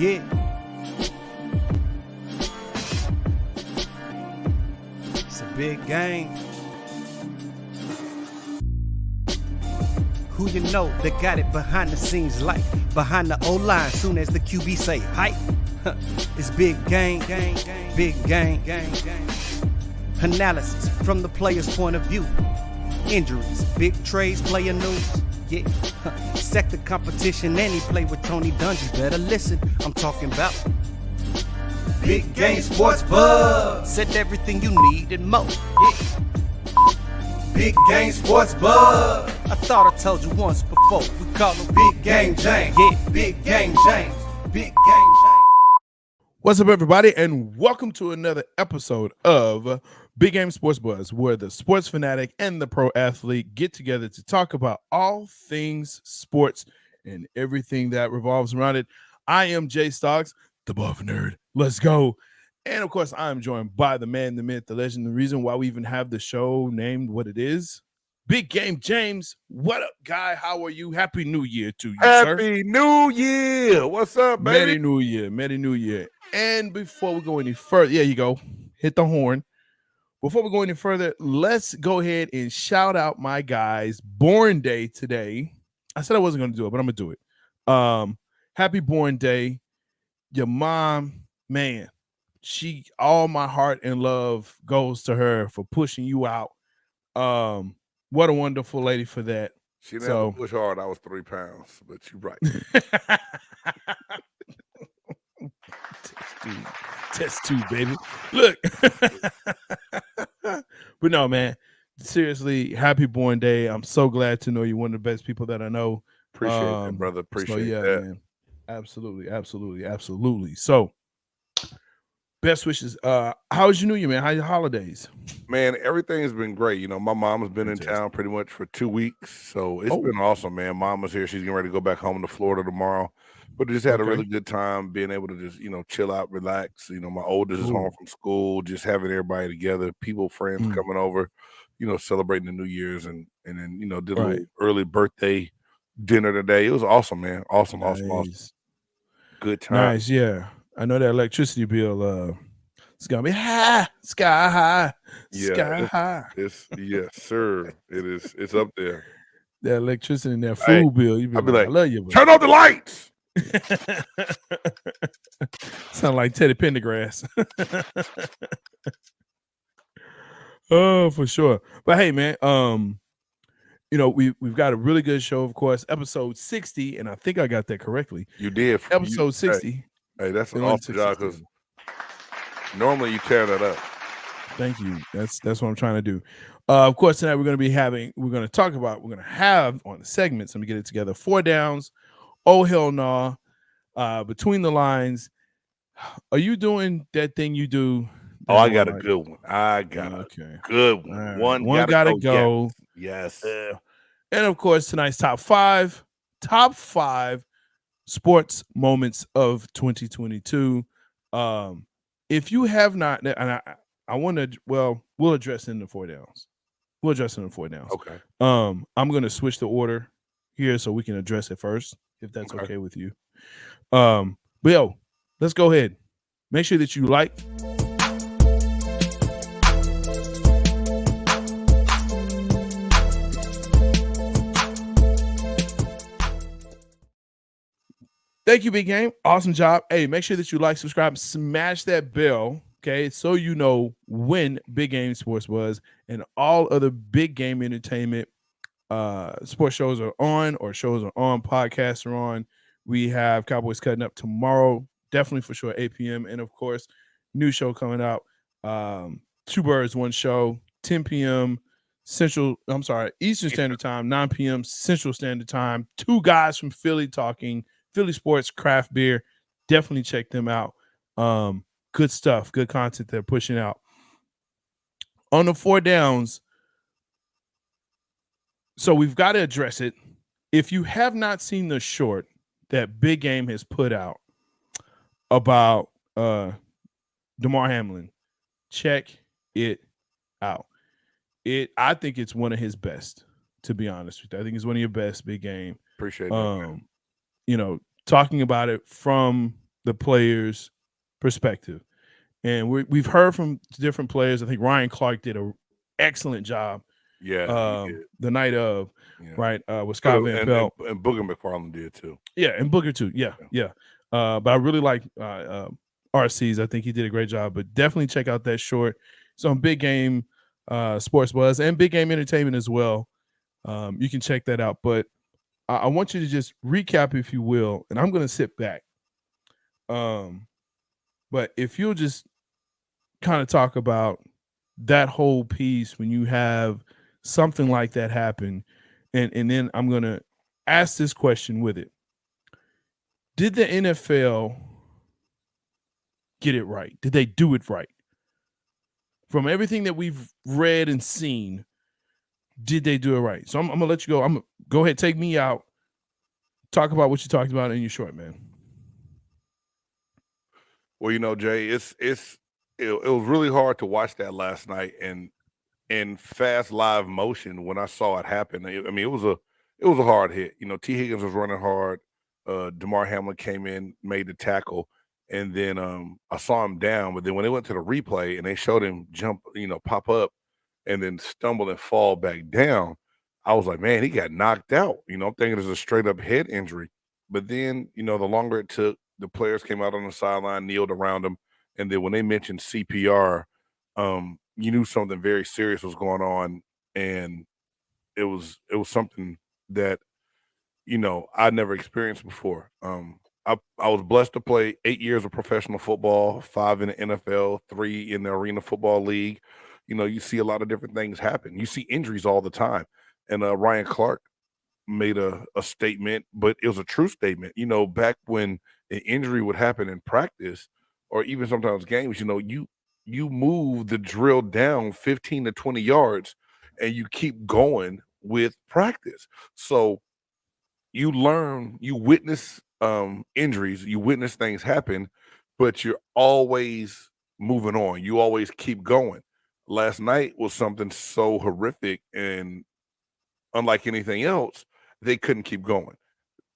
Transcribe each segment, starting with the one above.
Yeah. It's a big game. Who you know that got it behind the scenes like behind the O-line soon as the QB say hype. It's big game, big game. Analysis from the player's point of view. Injuries, big trades, player news. Yeah, sector competition, and he play with Tony Dungy. Better listen, I'm talking about Big Game Sports Buzz. Said everything you need and more. Yeah. Big Game Sports Buzz. I thought I told you once before. We call him Big Game James. Yeah, Big Game James. Big Game James. What's up, everybody, and welcome to another episode of Big Game Sports Buzz, where the sports fanatic and the pro athlete get together to talk about all things sports and everything that revolves around it. I am Jay Stocks, the buff nerd. Let's go. And, of course, I'm joined by the man, the myth, the legend, the reason why we even have the show named what it is. Big Game James, what up, guy? How are you? Happy New Year to you, sir. Happy New Year. What's up, baby? Merry New Year. Merry New Year. And before we go any further, yeah, you go. Hit the horn. Before we go any further, let's go ahead and shout out my guy's born day today. I said I wasn't going to do it, but I'm going to do it. Happy born day. Your mom, man, all my heart and love goes to her for pushing you out. What a wonderful lady for that. She never pushed hard. I was 3 pounds, but you're right. Test two, baby. Look. But no, man, seriously, happy born day. I'm so glad to know you're one of the best people that I know. Appreciate that, brother. Appreciate that. Man. Absolutely. So, best wishes. How was your New Year, man? How your holidays? Man, everything's been great. You know, my mom has been in town pretty much for 2 weeks, so it's been awesome, man. Mom was here. She's getting ready to go back home to Florida tomorrow. But just had a really good time being able to just, chill out, relax. My oldest is home from school, just having everybody together, friends coming over, celebrating the New Year's and then, did a little early birthday dinner today. It was awesome, man. Awesome. Good time. Nice, yeah. I know that electricity bill, it's going to be sky high. Yes, sir. It is. It's up there. That electricity and that food bill. I'll be like, I love you, bro. Turn off the lights. Sound like Teddy Pendergrass. Oh, for sure. But hey, man, we've got a really good show, of course. Episode 60, and I think I got that correctly. You did. Episode 60. Hey, that's an awesome job because normally you tear that up. Thank you. That's what I'm trying to do. Of course, tonight we're going to have on the segments. Let me get it together. 4 downs. Oh, hell no. Between the lines. Are you doing that thing you do? Oh, I got a good one. I got a good one. Right. One gotta go. Yes. And of course, tonight's top five sports moments of 2022. If you have not, and I want to, we'll address it in the 4 downs. Okay. I'm going to switch the order here so we can address it first, if that's okay with you. But let's go ahead. Make sure that you like. Thank you, Big Game. Awesome job. Hey, make sure that you like, subscribe, smash that bell, okay, so you know when Big Game Sports Buzz and all other Big Game Entertainment sports shows are on, podcasts are on. We have Cowboys Cutting Up tomorrow, definitely for sure, 8 p.m. And, of course, new show coming out, 2 Birds, 1 Show, 10 p.m. Eastern Standard Time, 9 p.m. Central Standard Time. 2 guys from Philly talking Philly sports, craft beer. Definitely check them out. Good stuff, good content they're pushing out. On the 4 downs, so we've got to address it. If you have not seen the short that Big Game has put out about Damar Hamlin, check it out. I think it's one of his best, to be honest with you. I think it's one of your best, Big Game. Appreciate that. Talking about it from the player's perspective. And we've heard from different players. I think Ryan Clark did an excellent job. Yeah, the night of, yeah. right, with Scott Van Pelt. And Booger McFarland did too. Yeah, and Booger too. Yeah. But I really like RC's. I think he did a great job. But definitely check out that short. It's on Big Game Sports Buzz and Big Game Entertainment as well. You can check that out. But I want you to just recap, if you will, and I'm going to sit back. But if you'll just kind of talk about that whole piece when you have something like that happen, and then I'm going to ask this question with it. Did the NFL get it right? Did they do it right? From everything that we've read and seen, did they do it right? So I'm going to let you go. I'm going to go ahead, take me out. Talk about what you talked about in your short, man. Well, Jay, it was really hard to watch that last night and in fast live motion when I saw it happen. I mean, it was a hard hit. T. Higgins was running hard. DeMar Hamlin came in, made the tackle, and then I saw him down. But then when they went to the replay and they showed him jump, pop up, and then stumble and fall back down, I was like, man, he got knocked out. I'm thinking it's a straight up head injury. But then, the longer it took, the players came out on the sideline, kneeled around him, and then when they mentioned CPR, you knew something very serious was going on, and it was something that I never experienced before. I was blessed to play 8 years of professional football, 5 in the NFL, 3 in the Arena Football League. You see a lot of different things happen. You see injuries all the time, and Ryan Clark made a statement, but it was a true statement. Back when an injury would happen in practice, or even sometimes games, you move the drill down 15 to 20 yards and you keep going with practice. So you learn, you witness injuries, you witness things happen, but you're always moving on. You always keep going. Last night was something so horrific and unlike anything else, they couldn't keep going.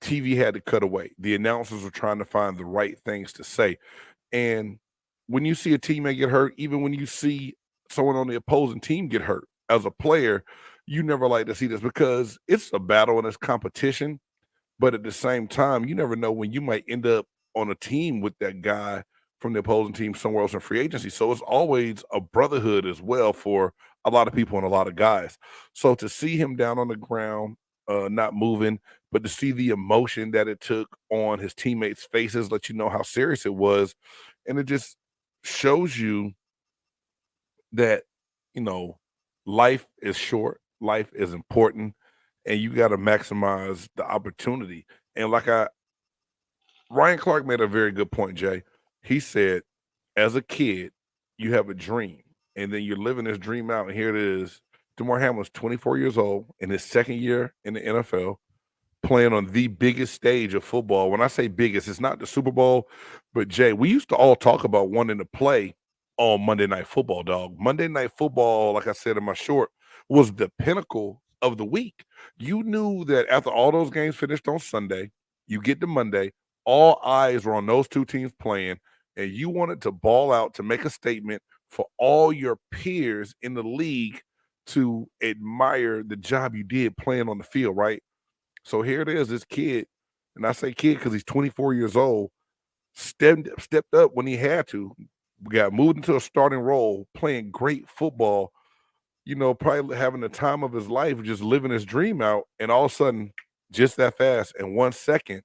TV had to cut away. The announcers were trying to find the right things to say. And when you see a teammate get hurt, even when you see someone on the opposing team get hurt as a player, you never like to see this because it's a battle and it's competition. But at the same time, you never know when you might end up on a team with that guy from the opposing team somewhere else in free agency. So it's always a brotherhood as well for a lot of people and a lot of guys. So to see him down on the ground, not moving, but to see the emotion that it took on his teammates' faces, let you know how serious it was. And it just shows you that, life is short, life is important, and you got to maximize the opportunity. And Ryan Clark made a very good point, Jay. He said, as a kid, you have a dream, and then you're living this dream out, and here it is. DeMar Hamlin's 24 years old in his second year in the NFL, playing on the biggest stage of football. When I say biggest, it's not the Super Bowl, but Jay, we used to all talk about wanting to play on Monday Night Football, dog. Monday Night Football, like I said in my short, was the pinnacle of the week. You knew that after all those games finished on Sunday, you get to Monday, all eyes were on those two teams playing, and you wanted to ball out to make a statement for all your peers in the league to admire the job you did playing on the field, right? So here it is, this kid, and I say kid because he's 24 years old, stepped up when he had to, got moved into a starting role, playing great football, probably having the time of his life, just living his dream out, and all of a sudden, just that fast, in 1 second,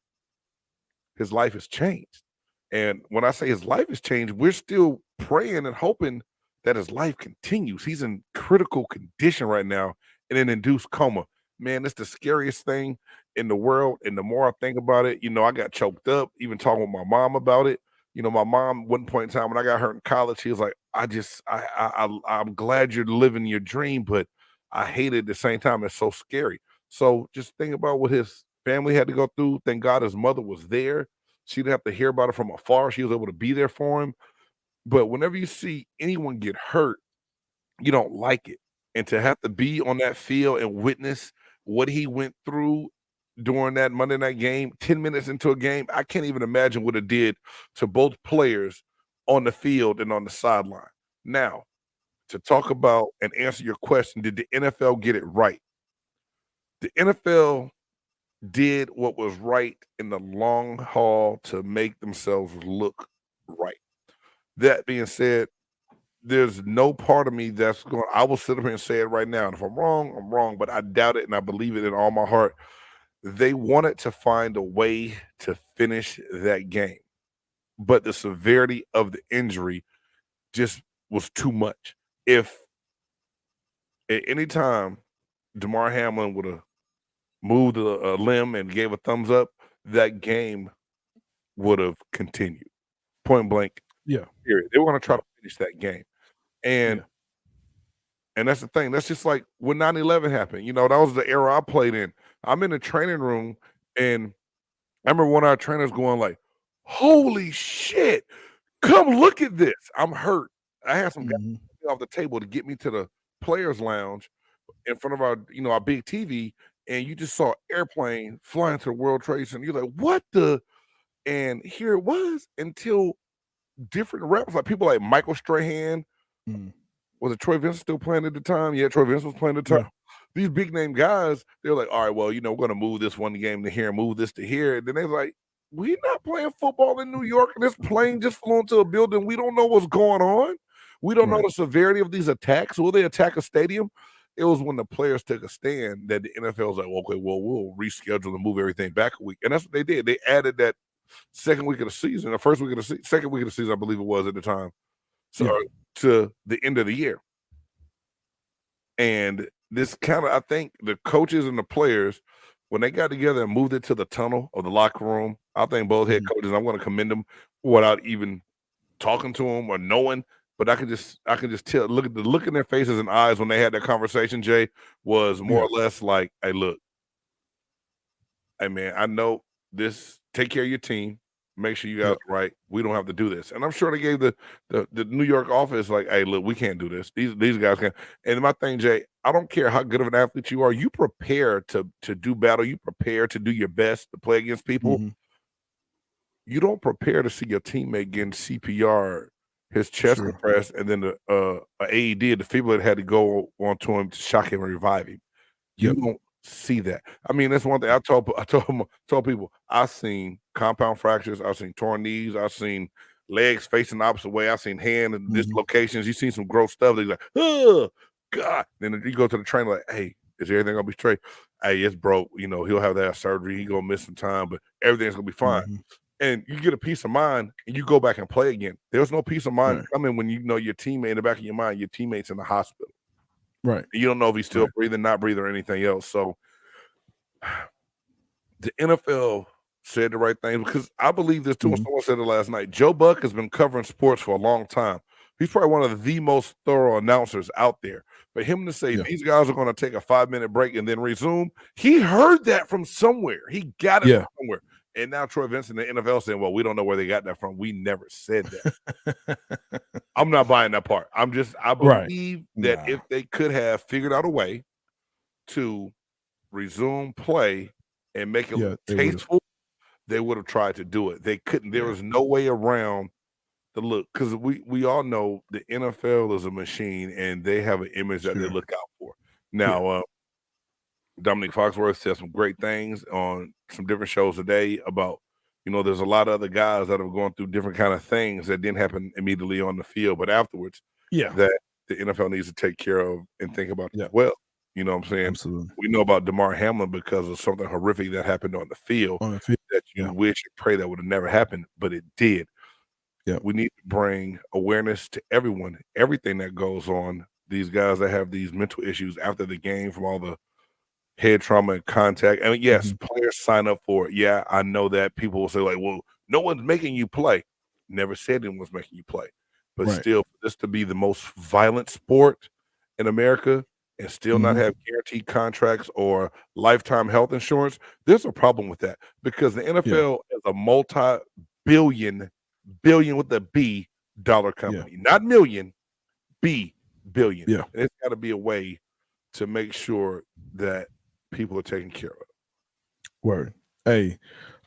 his life has changed. And when I say his life has changed, we're still praying and hoping that his life continues. He's in critical condition right now in an induced coma. Man, it's the scariest thing in the world. And the more I think about it, I got choked up, even talking with my mom about it. My mom, one point in time when I got hurt in college, she was like, I'm glad you're living your dream, but I hate it at the same time. It's so scary. So just think about what his family had to go through. Thank God his mother was there. She didn't have to hear about it from afar. She was able to be there for him. But whenever you see anyone get hurt, you don't like it. And to have to be on that field and witness what he went through during that Monday night game, 10 minutes into a game, I can't even imagine what it did to both players on the field and on the sideline. Now, to talk about and answer your question, did the NFL get it right? The NFL did what was right in the long haul to make themselves look right. That being said, there's no part of me that's going, I will sit up here and say it right now. And if I'm wrong, but I doubt it and I believe it in all my heart. They wanted to find a way to finish that game, but the severity of the injury just was too much. If at any time Damar Hamlin would have moved a limb and gave a thumbs up, that game would have continued. Point blank. Yeah. Period. They were going to try to finish that game. And that's the thing. That's just like when 9/11 happened. You know, that was the era I played in. I'm in the training room, and I remember one of our trainers going like, "Holy shit, come look at this. I'm hurt." I had some guys off the table to get me to the players' lounge in front of our big TV, and you just saw airplane flying to the World Trade Center. You're like, "What the?" And here it was until different reps, like people like Michael Strahan. Was it Troy Vincent still playing at the time? Yeah, Troy Vincent was playing at the time. Yeah. These big name guys, they're like, all right, well, we're going to move this one game to here and move this to here. And then they're like, we're not playing football in New York, and this plane just flew into a building. We don't know what's going on. We don't know the severity of these attacks. Will they attack a stadium? It was when the players took a stand that the NFL was like, well, okay, well, we'll reschedule and move everything back a week. And that's what they did. They added that second week of the season, the first week of the season, second week of the season, I believe it was at the time. So to the end of the year. And this kind of, I think the coaches and the players, when they got together and moved it to the tunnel of the locker room, I think both head coaches, I'm going to commend them without even talking to them or knowing, but I can just tell, look at the look in their faces and eyes when they had that conversation, Jay, was more or less like, hey, look, hey man, I know this, take care of your team. Make sure you guys are right. We don't have to do this. And I'm sure they gave the New York office like, hey, look, we can't do this. These guys can't. And my thing, Jay, I don't care how good of an athlete you are. You prepare to do battle. You prepare to do your best to play against people. You don't prepare to see your teammate getting CPR, his chest compressed, and then the AED, the defibrillator had to go onto him to shock him and revive him. You don't see that. I mean, that's one thing I told people. I've seen compound fractures, I've seen torn knees, I've seen legs facing the opposite way, I've seen hand dislocations. You've seen some gross stuff. They're like, oh God. Then you go to the trainer like, hey, is everything gonna be straight? Hey, it's broke. You know, he'll have that surgery. He gonna miss some time, but everything's gonna be fine. And you get a peace of mind, and you go back and play again. There's no peace of mind coming when you know your teammate in the back of your mind. Your teammate's in the hospital. Right. You don't know if he's still breathing, not breathing, or anything else. So the NFL said the right thing, because I believe this too. Someone said it last night. Joe Buck has been covering sports for a long time. He's probably one of the most thorough announcers out there. For him to say these guys are going to take a 5-minute break and then resume, he heard that from somewhere. He got it from somewhere. And now Troy Vincent and the NFL saying, well, we don't know where they got that from. We never said that. I'm not buying that part. I believe that if they could have figured out a way to resume play and make it tasteful, they would have tried to do it. They couldn't. There was no way around the look, because we all know the NFL is a machine and they have an image that they look out for. Now, Dominic Foxworth said some great things on some different shows today about, there's a lot of other guys that have gone through different kind of things that didn't happen immediately on the field, but afterwards, that the NFL needs to take care of and think about as well. You know what I'm saying? Absolutely. We know about Damar Hamlin because of something horrific that happened on the field that you wish and pray that would have never happened, but it did. We need to bring awareness to everyone, everything that goes on. These guys that have these mental issues after the game from all the head trauma and contact. I mean, yes, players sign up for it. Yeah, I know that people will say like, well, no one's making you play. Never said anyone was making you play. But still, for this to be the most violent sport in America and still not have guaranteed contracts or lifetime health insurance, there's a problem with that, because the NFL is a multi-billion with a B dollar company, not million, B billion. And it's got to be a way to make sure that people are taken care of. Word. Hey,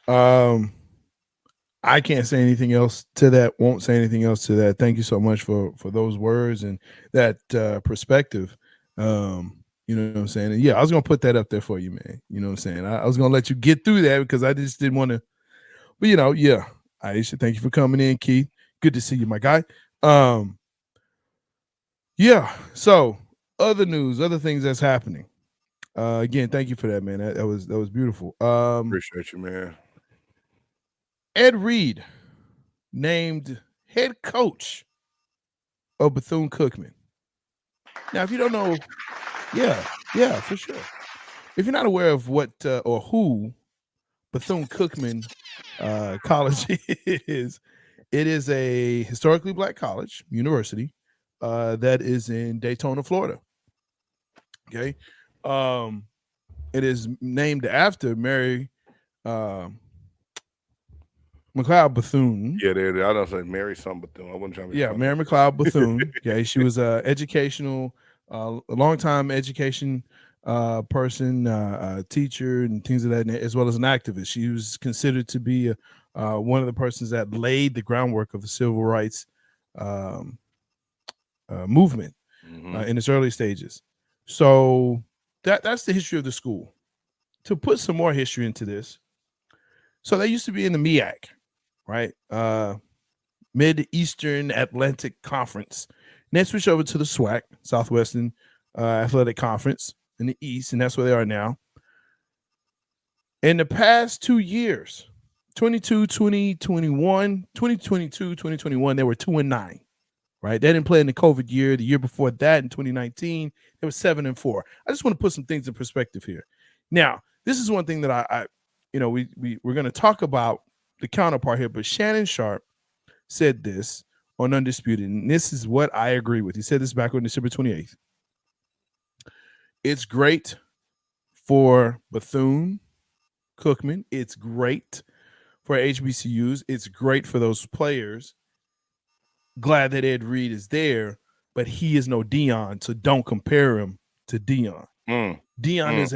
I can't say anything else to that. Won't say anything else to that. Thank you so much for those words and that perspective. You know what I'm saying? And yeah, I was gonna put that up there for you, man. You know what I'm saying? I was gonna let you get through that because I just didn't want to. But yeah. Aisha, thank you for coming in, Keith. Good to see you, my guy. Yeah. So other news, other things that's happening. Again, thank you for that, man. That was beautiful. Appreciate you, man. Ed Reed named head coach of Bethune-Cookman. Now, if you don't know, yeah, for sure. If you're not aware of what or who Bethune-Cookman College is, it is a historically black college, university, that is in Daytona, Florida. Okay. It is named after Mary McLeod Bethune. Yeah, I don't say Mary something Bethune. I wasn't trying to. Yeah, Mary McLeod Bethune. Okay, she was a educational, a long-time education person, teacher, and things of that, as well as an activist. She was considered to be one of the persons that laid the groundwork of the civil rights movement in its early stages. So that's the history of the school. To put some more history into this, so they used to be in the MEAC, right? Mid-Eastern Atlantic Conference. And then switched over to the SWAC, Southwestern Athletic Conference in the East, and that's where they are now. In the past 2 years, 2021, they were 2-9, right? They didn't play in the COVID year. The year before that, in 2019, they were 7-4. I just want to put some things in perspective here. Now, this is one thing that we're going to talk about the counterpart here, but Shannon Sharpe said this on Undisputed, and this is what I agree with. He said this back on December 28th. It's great for Bethune-Cookman. It's great for HBCUs. It's great for those players. Glad that Ed Reed is there, but he is no Deion, so don't compare him to Deion. Deion is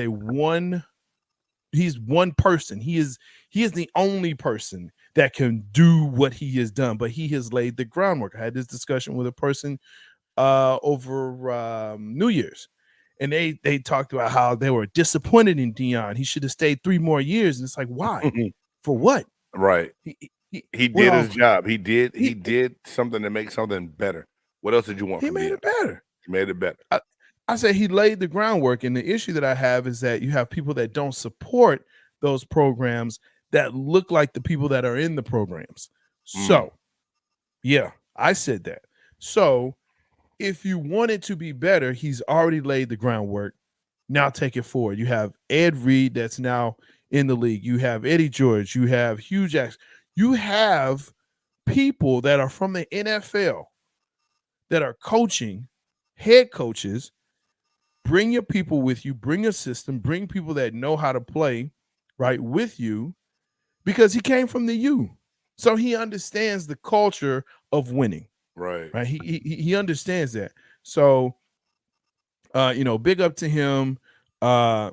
he's one person. He is the only person that can do what he has done, but he has laid the groundwork. I had this discussion with a person over New Year's, and they talked about how they were disappointed in Deion. He should have stayed 3 more years, and it's like, why? For what? Right. He did his job. He did something to make something better. What else did you want? He made it better. He made it better. I say he laid the groundwork, and the issue that I have is that you have people that don't support those programs that look like the people that are in the programs. So, yeah, I said that. So, if you want it to be better, he's already laid the groundwork. Now take it forward. You have Ed Reed that's now in the league. You have Eddie George. You have Hugh Jackson. You have people that are from the NFL that are coaching, head coaches. Bring your people with you, bring a system, bring people that know how to play, right, with you, because he came from the U. So he understands the culture of winning. Right. He understands that. So big up to him. I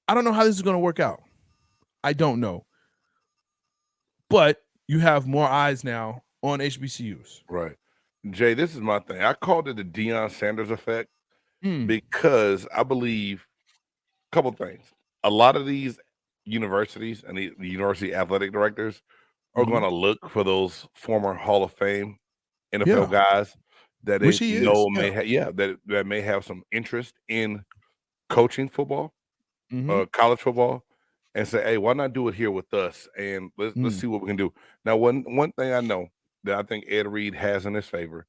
don't know how this is going to work out. I don't know. But you have more eyes now on HBCUs. Right. Jay, this is my thing. I called it the Deion Sanders effect. Because I believe a couple things. A lot of these universities and the university athletic directors are going to look for those former Hall of Fame NFL guys that they know that may have some interest in coaching football, college football, and say, hey, why not do it here with us? And let's see what we can do. Now, one thing I know that I think Ed Reed has in his favor.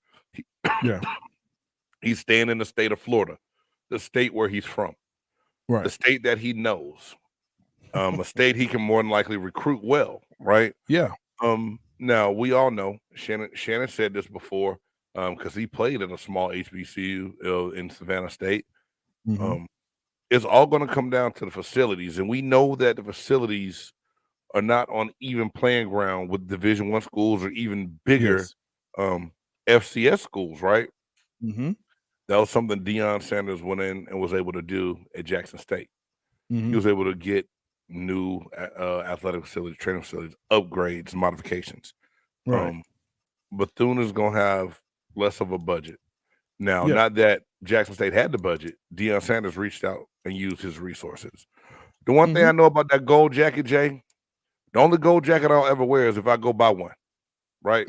He's staying in the state of Florida, the state where he's from, the state that he knows, a state he can more than likely recruit well, right? Yeah. Now, we all know, Shannon said this before, because he played in a small HBCU in Savannah State. It's all going to come down to the facilities, and we know that the facilities are not on even playing ground with Division I schools or even bigger FCS schools, right? That was something Deion Sanders went in and was able to do at Jackson State. He was able to get new athletic facilities, training facilities, upgrades, modifications. Right. Bethune is going to have less of a budget. Now, Yeah. not that Jackson State had the budget. Deion Sanders reached out and used his resources. The one thing I know about that gold jacket, Jay, the only gold jacket I'll ever wear is if I go buy one, right?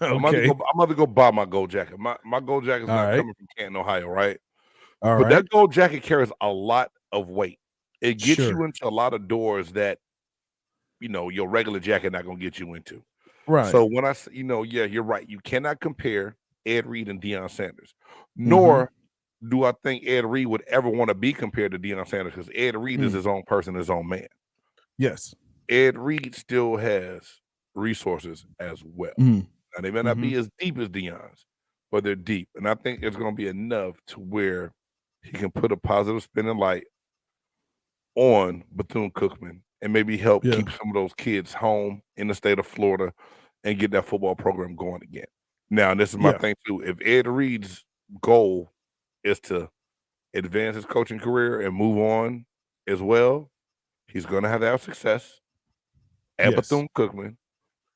I'm about to go buy my gold jacket. My gold jacket is not coming from Canton, Ohio, right? But that gold jacket carries a lot of weight. It gets you into a lot of doors that, your regular jacket not going to get you into. Right. So when I say, yeah, you're right. You cannot compare Ed Reed and Deion Sanders, nor do I think Ed Reed would ever want to be compared to Deion Sanders because Ed Reed is his own person, his own man. Yes. Ed Reed still has resources as well. Now, they may not be as deep as Deion's, but they're deep. And I think it's going to be enough to where he can put a positive spin and light on Bethune-Cookman and maybe help keep some of those kids home in the state of Florida and get that football program going again. Now, and this is my thing too. If Ed Reed's goal is to advance his coaching career and move on as well, he's going to have success at Bethune-Cookman.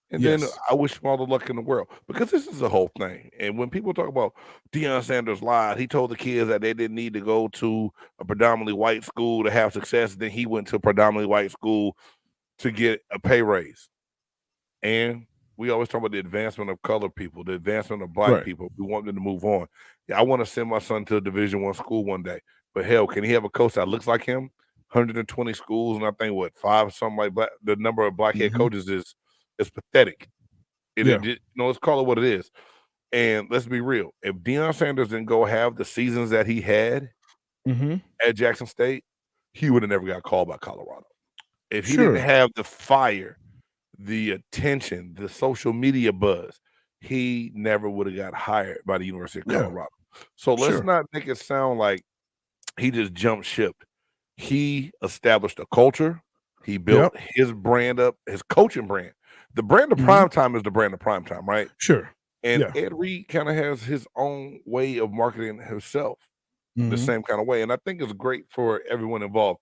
And then I wish him all the luck in the world because this is the whole thing. And when people talk about Deion Sanders lied, he told the kids that they didn't need to go to a predominantly white school to have success. Then he went to a predominantly white school to get a pay raise. And we always talk about the advancement of colored people, the advancement of black people. We want them to move on. Yeah, I want to send my son to a Division I school one day. But hell, can he have a coach that looks like him? 120 schools, and I think 5 something like black. The number of black head coaches is pathetic. Let's call it what it is. And let's be real. If Deion Sanders didn't go have the seasons that he had at Jackson State, he would have never got called by Colorado. If he didn't have the fire, the attention, the social media buzz, he never would have got hired by the University of Colorado. So let's not make it sound like he just jumped ship. He established a culture. He built his brand up, his coaching brand. The brand of primetime is the brand of primetime, right? Sure. And Ed Reed kind of has his own way of marketing himself the same kind of way. And I think it's great for everyone involved.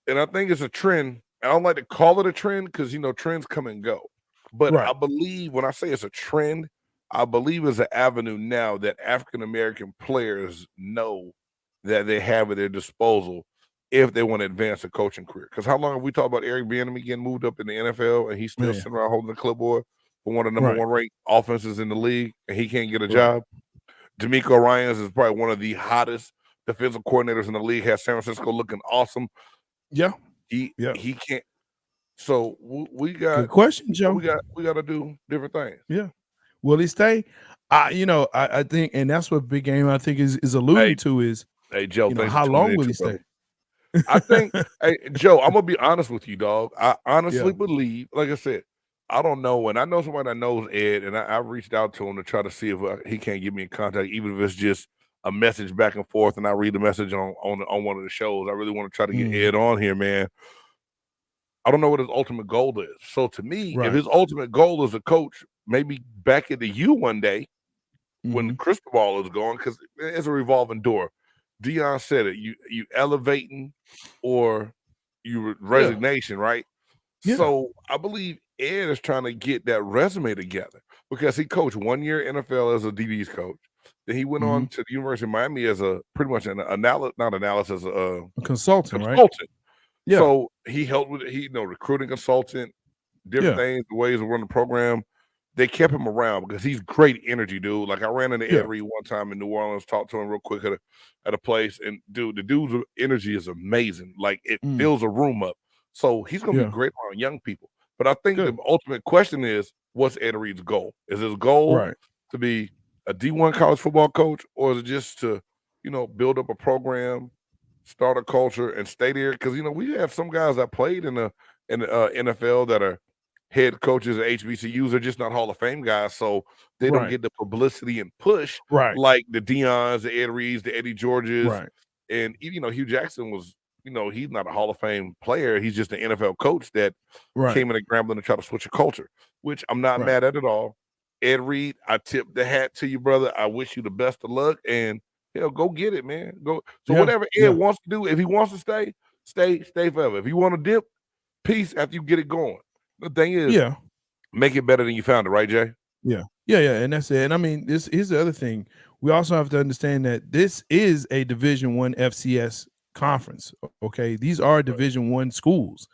And I think it's a trend. I don't like to call it a trend because, trends come and go. But I believe when I say it's a trend, I believe it's an avenue now that African-American players know that they have at their disposal if they want to advance a coaching career. Because how long have we talked about Eric Bieniemy getting moved up in the NFL and he's still sitting around holding the clipboard for one of the number one ranked offenses in the league and he can't get a job? D'Amico Ryans is probably one of the hottest defensive coordinators in the league, has San Francisco looking awesome. Yeah. He can't. So we got good question, Joe. We got to do different things. Yeah. Will he stay? I think, and that's what Big Game I think is alluding to is, hey Joe, how long will he stay? I think, hey Joe, I'm gonna be honest with you, dog. I honestly believe, like I said, I don't know, and I know somebody that knows Ed, and I reached out to him to try to see if he can't get me in contact, even if it's just a message back and forth, and I read the message on one of the shows. I really want to try to get Ed on here, man. I don't know what his ultimate goal is. So to me, if his ultimate goal is a coach, maybe back at the U one day when Cristobal is gone, because it's a revolving door. Deion said it. You elevating or you resignation, right? Yeah. So I believe Ed is trying to get that resume together because he coached 1 year NFL as a DB's coach. Then he went on to the University of Miami as a pretty much a consultant, right? Yeah. So he helped with recruiting consultant, different things, the ways to run the program. They kept him around because he's great energy, dude. Like I ran into Ed Reed one time in New Orleans, talked to him real quick at a place, and dude, the dude's energy is amazing. Like it fills a room up. So he's gonna be great around young people. But I think the ultimate question is, what's Ed Reed's goal? Is his goal to be a D1 college football coach, or is it just to, build up a program, start a culture, and stay there? Because we have some guys that played in the NFL that are head coaches at HBCUs. Are just not Hall of Fame guys, so they don't get the publicity and push like the Deions, the Ed Reeds, the Eddie Georges, and Hugh Jackson was. He's not a Hall of Fame player. He's just an NFL coach that came in at Grambling to try to switch a culture, which I'm not mad at all. Ed Reed, I tip the hat to you, brother. I wish you the best of luck, and go get it, man. Go. So whatever Ed wants to do, if he wants to stay, stay forever. If you want to dip, peace after you get it going. The thing is, make it better than you found it, right, Jay? Yeah, and that's it. And I mean, here's the other thing. We also have to understand that this is a Division I FCS conference. Okay, these are Division I schools.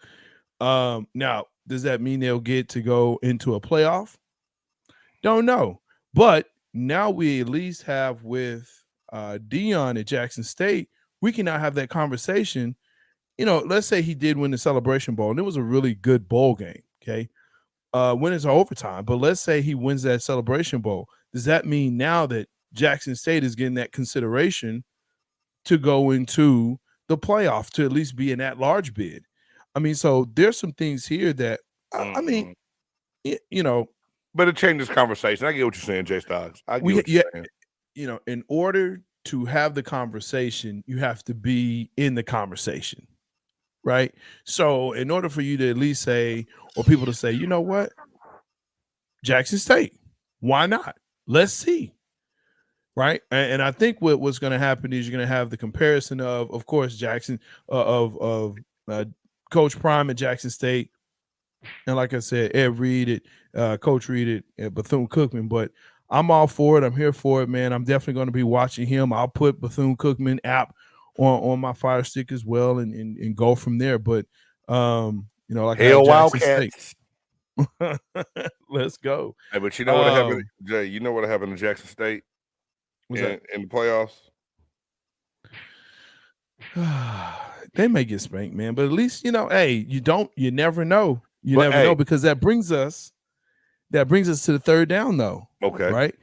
Now, does that mean they'll get to go into a playoff? Don't know. But now we at least have with Deion at Jackson State, we can now have that conversation. You know, let's say he did win the Celebration Bowl, and it was a really good bowl game. Okay. When it's overtime, but let's say he wins that Celebration Bowl. Does that mean now that Jackson State is getting that consideration to go into the playoff, to at least be in that large bid? I mean, so there's some things here that I mean, you know, but it changes conversation. I get what you're saying, Jay Stocks. I get what you're saying. You know, in order to have the conversation, you have to be in the conversation. Right. So in order for you to at least say, or people to say, you know what, Jackson State, why not? Let's see. Right. And I think what's going to happen is you're going to have the comparison of course, Jackson of Coach Prime at Jackson State. And like I said, Ed Reed at Coach Reed at Bethune-Cookman. But I'm all for it. I'm here for it, man. I'm definitely going to be watching him. I'll put Bethune-Cookman app on my Fire Stick as well and go from there. But you know, like Hell Wildcats. Let's go. Hey, but you know what happened, Jay? You know what happened to Jackson State in the playoffs? They may get spanked, man. But at least, you know, hey, you never know. You never know, because that brings us to the third down, though. Okay. Right.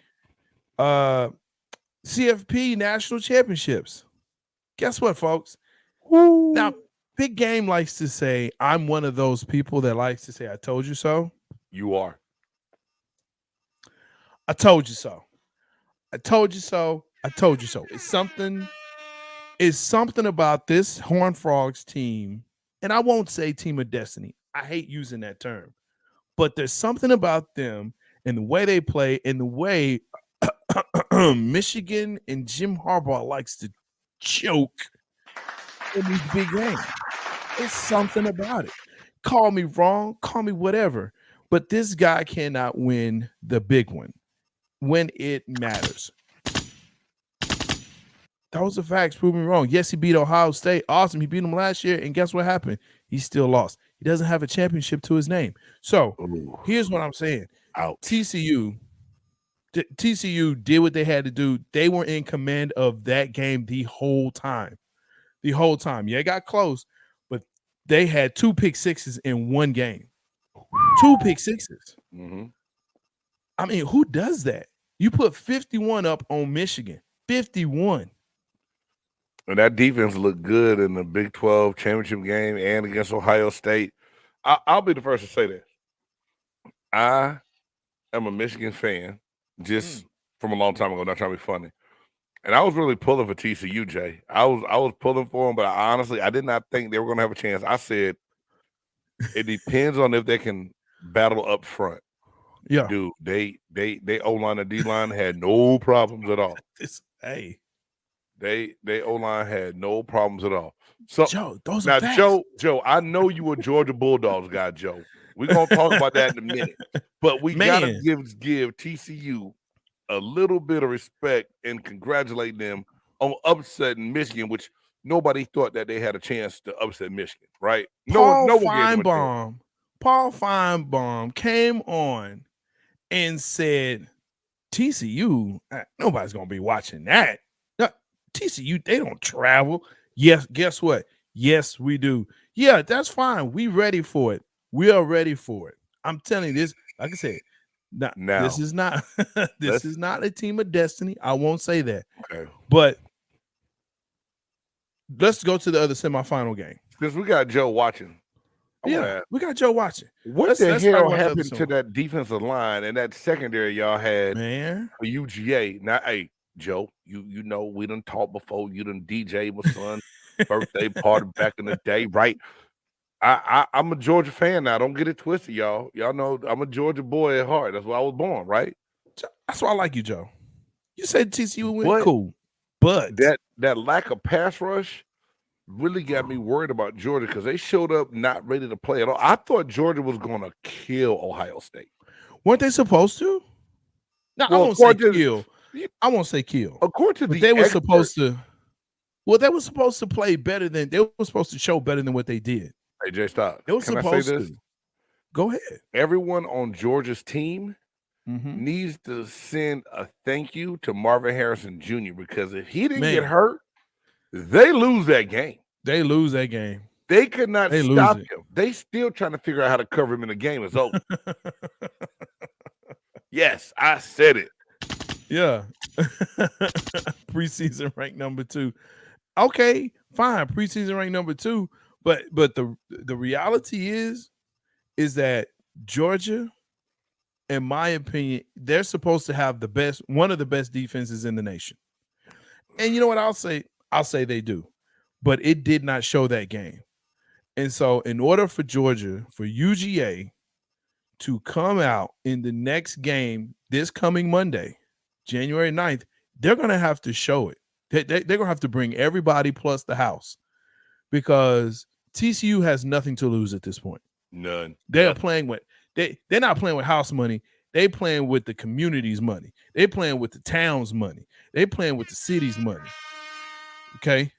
CFP National Championships. Guess what, folks? Woo. Now, Big Game likes to say, I'm one of those people that likes to say, I told you so. You are. I told you so. I told you so. I told you so. It's something about this Horned Frogs team, and I won't say team of destiny. I hate using that term. But there's something about them and the way they play and the way Michigan and Jim Harbaugh likes to choke in these big games. It's something about it. Call me wrong, call me whatever, but this guy cannot win the big one when it matters. Those are facts. Prove me wrong. Yes, he beat Ohio State. Awesome. He beat them last year, and guess what happened? He still lost. He doesn't have a championship to his name. So here's what I'm saying. TCU did what they had to do. They were in command of that game the whole time. Yeah, it got close, but they had 2 pick sixes in one game. 2 pick sixes. Mm-hmm. I mean, who does that? You put 51 up on Michigan. 51. And that defense looked good in the Big 12 championship game and against Ohio State. I'll be the first to say this. I am a Michigan fan, just from a long time ago, not trying to be funny. And I was really pulling for TCU, Jay. I was pulling for them, but I did not think they were going to have a chance. I said it depends on if they can battle up front. Yeah, dude, they O-line and D-line had no problems at all. They O-line had no problems at all. So Joe, those now are facts. Joe, I know you a Georgia Bulldogs guy, Joe. We're gonna talk about that in a minute. But we gotta give TCU a little bit of respect and congratulate them on upsetting Michigan, which nobody thought that they had a chance to upset Michigan, right? Paul Feinbaum came on and said, TCU, nobody's gonna be watching that. No, TCU, they don't travel. Yes, guess what? Yes, we do. Yeah, that's fine. We ready for it. We are ready for it. I'm telling you this, like I said, now this is not this is not a team of destiny. I won't say that. Okay. But let's go to the other semifinal game. Because we got Joe watching. We got Joe watching. What the hell happened to that defensive line and that secondary y'all had for UGA? Now, hey, Joe, you know we done talked before. You done DJ my son's birthday party back in the day, right? I'm a Georgia fan now. Don't get it twisted, y'all. Y'all know I'm a Georgia boy at heart. That's why I was born, right? That's why I like you, Joe. You said TCU win, cool, but that lack of pass rush really got me worried about Georgia because they showed up not ready to play at all. I thought Georgia was going to kill Ohio State. Weren't they supposed to? No, Well, I won't say kill. I won't say kill. According to they were supposed to. Well, they were supposed to play better than they were supposed to show better than what they did. Hey, Jay, stop. They were supposed to. Go ahead. Everyone on Georgia's team needs to send a thank you to Marvin Harrison Jr. because if he didn't get hurt, they lose that game. They lose that game. They could not stop him. They still trying to figure out how to cover him in the game. It's over. Yes, I said it. Yeah. Preseason ranked number 2. Okay, fine. Preseason ranked number 2. But the reality is that Georgia, in my opinion, they're supposed to have one of the best defenses in the nation. And you know what I'll say? I'll say they do. But it did not show that game. And so in order for Georgia, for UGA to come out in the next game this coming Monday, January 9th, they're going to have to show it. They're going to have to bring everybody plus the house because TCU has nothing to lose at this point. None. They're playing with they're not playing with house money. They playing with the community's money. They playing with the town's money. They playing with the city's money. Okay.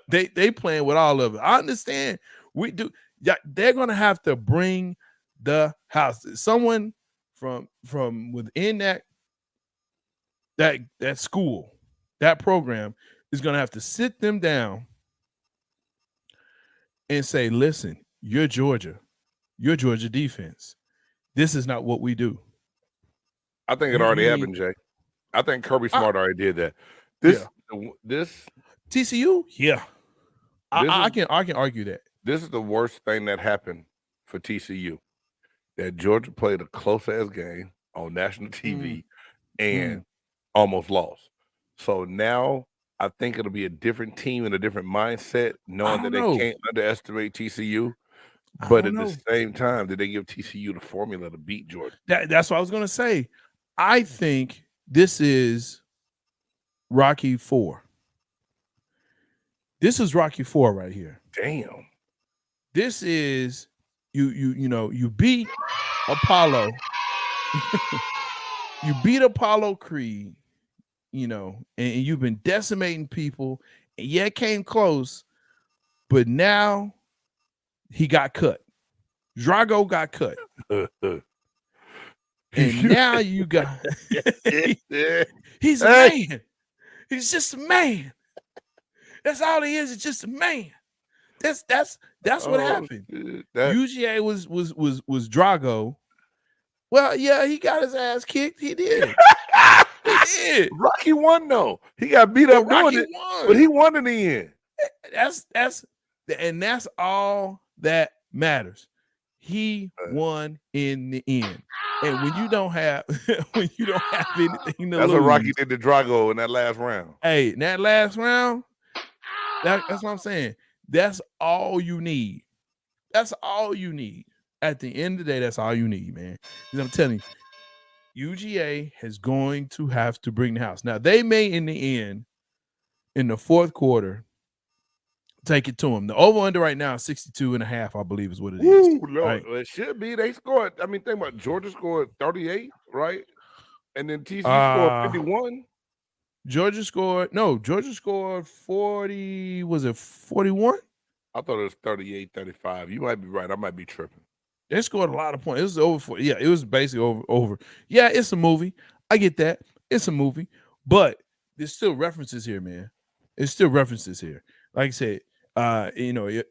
they playing with all of it. I understand. We do. Yeah, they're gonna have to bring the house. Someone from within that school, that program is gonna have to sit them down and say, "Listen, you're Georgia defense. This is not what we do." I think it already happened, Jay. I think Kirby Smart already did that. This TCU, yeah. I can argue that. This is the worst thing that happened for TCU. That Georgia played a close-ass game on national TV and almost lost. So now I think it'll be a different team and a different mindset, knowing that they can't underestimate TCU. But at the same time, did they give TCU the formula to beat Georgia? That's what I was going to say. I think this is Rocky 4. This is Rocky 4 right here. Damn. This is you beat Apollo. You beat Apollo Creed, and you've been decimating people. And yeah, it came close, but now he got cut. Drago got cut. And now you got he's a man. He's just a man. That's all he is. It's just a man. That's what happened. UGA was Drago. Well, yeah, he got his ass kicked. He did. He did. Rocky won though. He got beat up doing it, but he won in the end. That's all that matters. He won in the end. And when you don't have anything to lose. That's what Rocky did to Drago in that last round. Hey, in that last round, that's what I'm saying. That's all you need. That's all you need. At the end of the day, that's all you need, man. Because I'm telling you, UGA is going to have to bring the house. Now, they may, in the end, in the fourth quarter, take it to them. The over-under right now is 62.5, I believe is what it is. Ooh, Lord. Right? Well, it should be. They scored. I mean, think about it. Georgia scored 38, right? And then TCU scored 51. Georgia scored 40. Was it 41? I thought it was 38, 35. You might be right. I might be tripping. They scored a lot of points. It was over 40. Yeah, it was basically over. Yeah, it's a movie. I get that. It's a movie. But there's still references here, man. There's still references here. Like I said,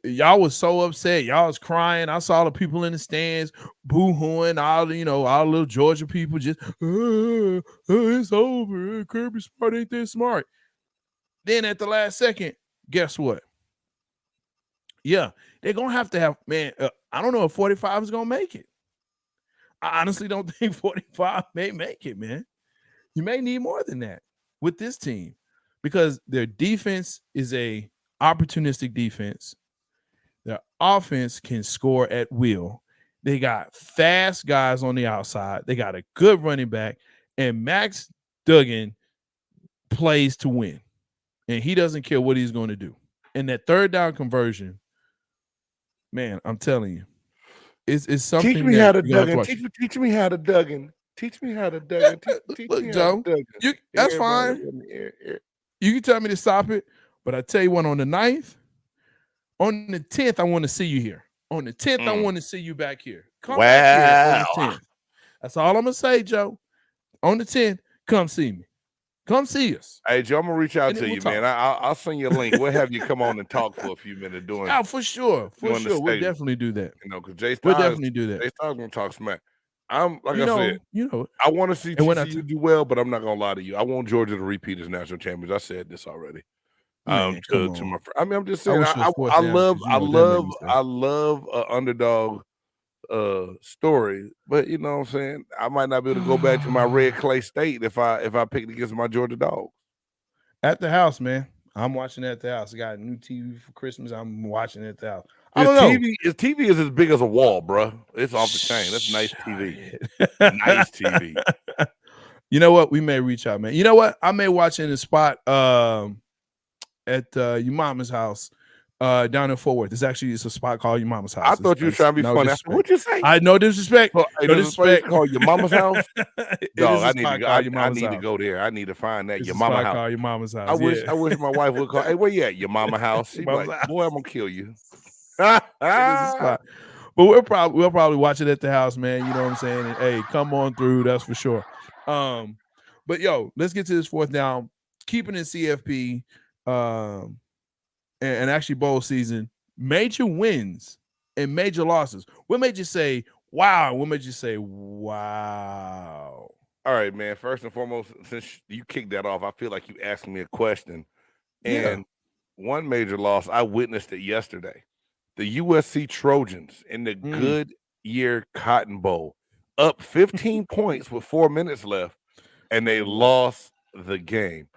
y'all was so upset. Y'all was crying. I saw the people in the stands boo-hooing. All little Georgia people just, it's over. Kirby Smart ain't that smart. Then at the last second, guess what? Yeah, they're going to have, man, I don't know if 45 is going to make it. I honestly don't think 45 may make it, man. You may need more than that with this team because their defense is a opportunistic defense. Their offense can score at will. They got fast guys on the outside. They got a good running back. And Max Duggan plays to win. And he doesn't care what he's going to do. And that third down conversion, man, I'm telling you, it's something. Teach me how to Duggan. Teach me how to Duggan. Teach me how to Duggan. Look, Joe, that's fine. You can tell me to stop it, but I tell you what, on the 9th, on the 10th, I want to see you here. On the 10th, I want to see you back here. Come back here on the 10th. That's all I'm gonna say, Joe. On the 10th, come see me. Come see us. Hey, Joe, I'm gonna reach out to you, man. I'll send you a link. We'll have you come on and talk for a few minutes doing. Oh, for sure. We'll definitely do that. You know, because Jay Styles, we'll definitely do that. Jay Styles gonna talk smack. I'm like I said, I want to see TCU do well, but I'm not gonna lie to you. I want Georgia to repeat as national champions. I said this already. Man, to my friend. I mean, I'm just saying. I love an underdog story, but you know what I'm saying, I might not be able to go back to my red clay state if I picked against my Georgia Dogs. At the house, man. I'm watching at the house. I got a new TV for Christmas. I'm watching at the house. I don't know. His TV is as big as a wall, bro. It's off the chain. That's nice TV. Nice TV. You know what? We may reach out, man. You know what? I may watch in a spot at your mama's house. Down in Fort Worth. It's a spot called your mama's house. I thought you were trying to be funny. What'd you say? No disrespect. No disrespect. Called your mama's house. Dog, I need to go there. I need to find that. Your mama's house. Called your mama's house. I wish my wife would call. Hey, where you at? Your mama house. She's like, boy, I'm gonna kill you. But we'll probably watch it at the house, man. You know what I'm saying? And, hey, come on through. That's for sure. But yo, let's get to this fourth down. Keeping in CFP. And actually bowl season, major wins and major losses. What made you say, wow? What made you say, wow? All right, man. First and foremost, since you kicked that off, I feel like you asked me a question. And one major loss, I witnessed it yesterday. The USC Trojans in the Goodyear Cotton Bowl, up 15 points with 4 minutes left, and they lost the game.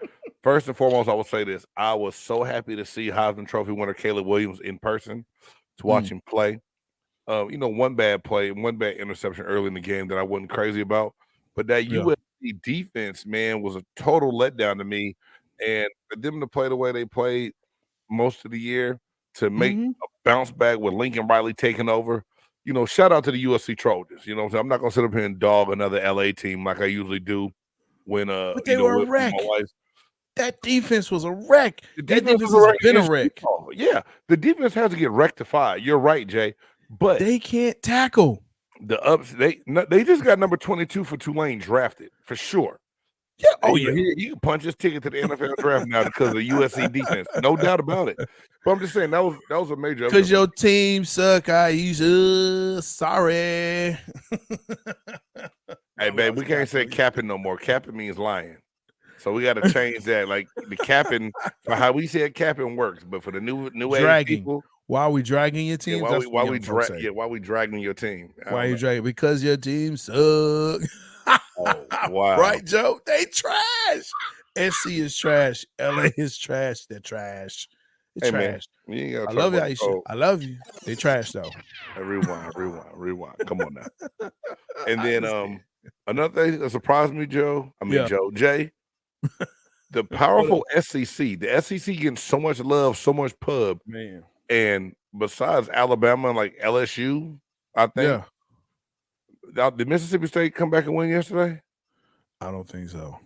First and foremost, I will say this. I was so happy to see Heisman Trophy winner Caleb Williams in person, to watch him play. One bad play, one bad interception early in the game that I wasn't crazy about. But that USC defense, man, was a total letdown to me. And for them to play the way they played most of the year, to make a bounce back with Lincoln Riley taking over, shout out to the USC Trojans. You know what I'm saying? I'm not going to sit up here and dog another LA team like I usually do when but they were a wreck. That defense was a wreck. That defense has been a wreck. Yeah, the defense has to get rectified. You're right, Jay. But they can't tackle the ups. They just got number 22 for Tulane drafted for sure. Yeah. Oh yeah. He can punch his ticket to the NFL draft now because of the USC defense. No doubt about it. But I'm just saying that was a major. Because your team suck, Aisha. Sorry. Hey, babe, we can't say capping no more. Capping means lying. So we got to change that. Like the capping, for how we said capping works, but for the new age people, why are we dragging your team? Why we dragging your team? Why are you dragging? Because your team suck. Oh, wow. Right, Joe? They trash. SC is trash. LA is trash. They're trash. They're trash. Man, I love you, Aisha. I love you. They trash though. Rewind. Come on now. And then another thing that surprised me, Jay. The powerful SEC. The SEC getting so much love, so much pub. Man. And besides Alabama and like LSU, I think. Yeah. Did Mississippi State come back and win yesterday? I don't think so.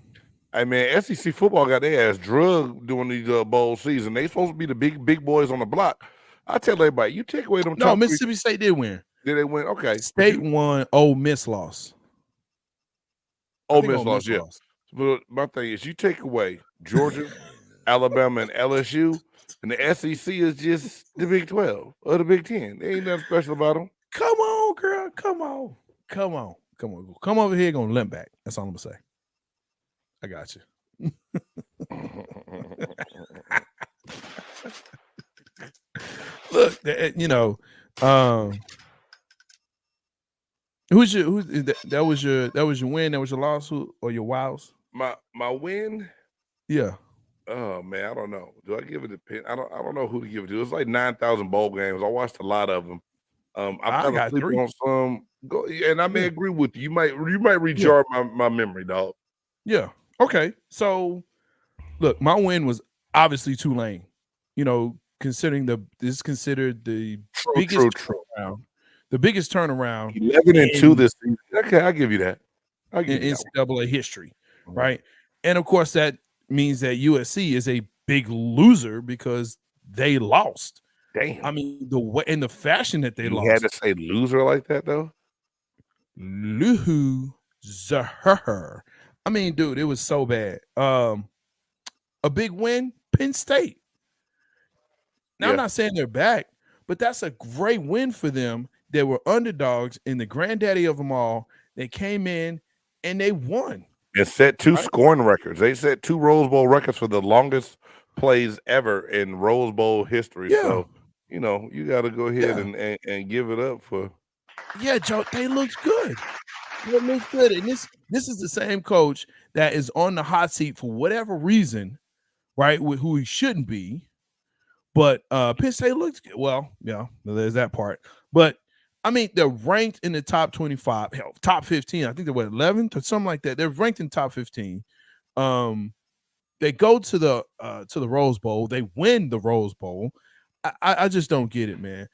I mean, SEC football got their ass drugged during these bowl season. They supposed to be the big boys on the block. I tell everybody, you take away them. No, Mississippi State did win. Did they win? Okay. State won. Ole Miss lost. Ole Miss lost. Yeah. But my thing is, you take away Georgia, Alabama, and LSU, and the SEC is just the Big 12 or the Big 10. There ain't nothing special about them. Come on, girl. Come on. Come over here, gonna limp back. That's all I'm gonna say. I got you. Look, that was your win, that was your loss, or your wows? My win? Yeah. Oh man, I don't know. Do I give it a pin? I don't know who to give it to. It's like 9,000 bowl games. I watched a lot of them. I got 3 on some. And I may agree with you. You might rejar my memory, dog. Yeah. Okay. So look, my win was obviously Tulane. considering this is considered the True. turnaround, the biggest turnaround 11-2 this season. Okay, I'll give you that. I'll give in you that NCAA history, right? And of course, that means that USC is a big loser because they lost. Damn. I mean, the way and the fashion that they lost. You had to say loser like that, though? Loser. I mean, dude, it was so bad. A big win, Penn State. Now, I'm not saying they're back, but that's a great win for them. They were underdogs in the granddaddy of them all. They came in and they won. They set 2 scoring records. They set 2 Rose Bowl records for the longest plays ever in Rose Bowl history. Yeah. So, you know, you got to go ahead and give it up for. Yeah, Joe, they looked good. They looked good. And this is the same coach that is on the hot seat for whatever reason, right? With who he shouldn't be. But Penn State looked good. Well, yeah, there's that part. But I mean, they're ranked in the top 25, hell, top 15. I think they were 11th or something like that. They're ranked in top 15. They go to the Rose Bowl. They win the Rose Bowl. I just don't get it, man.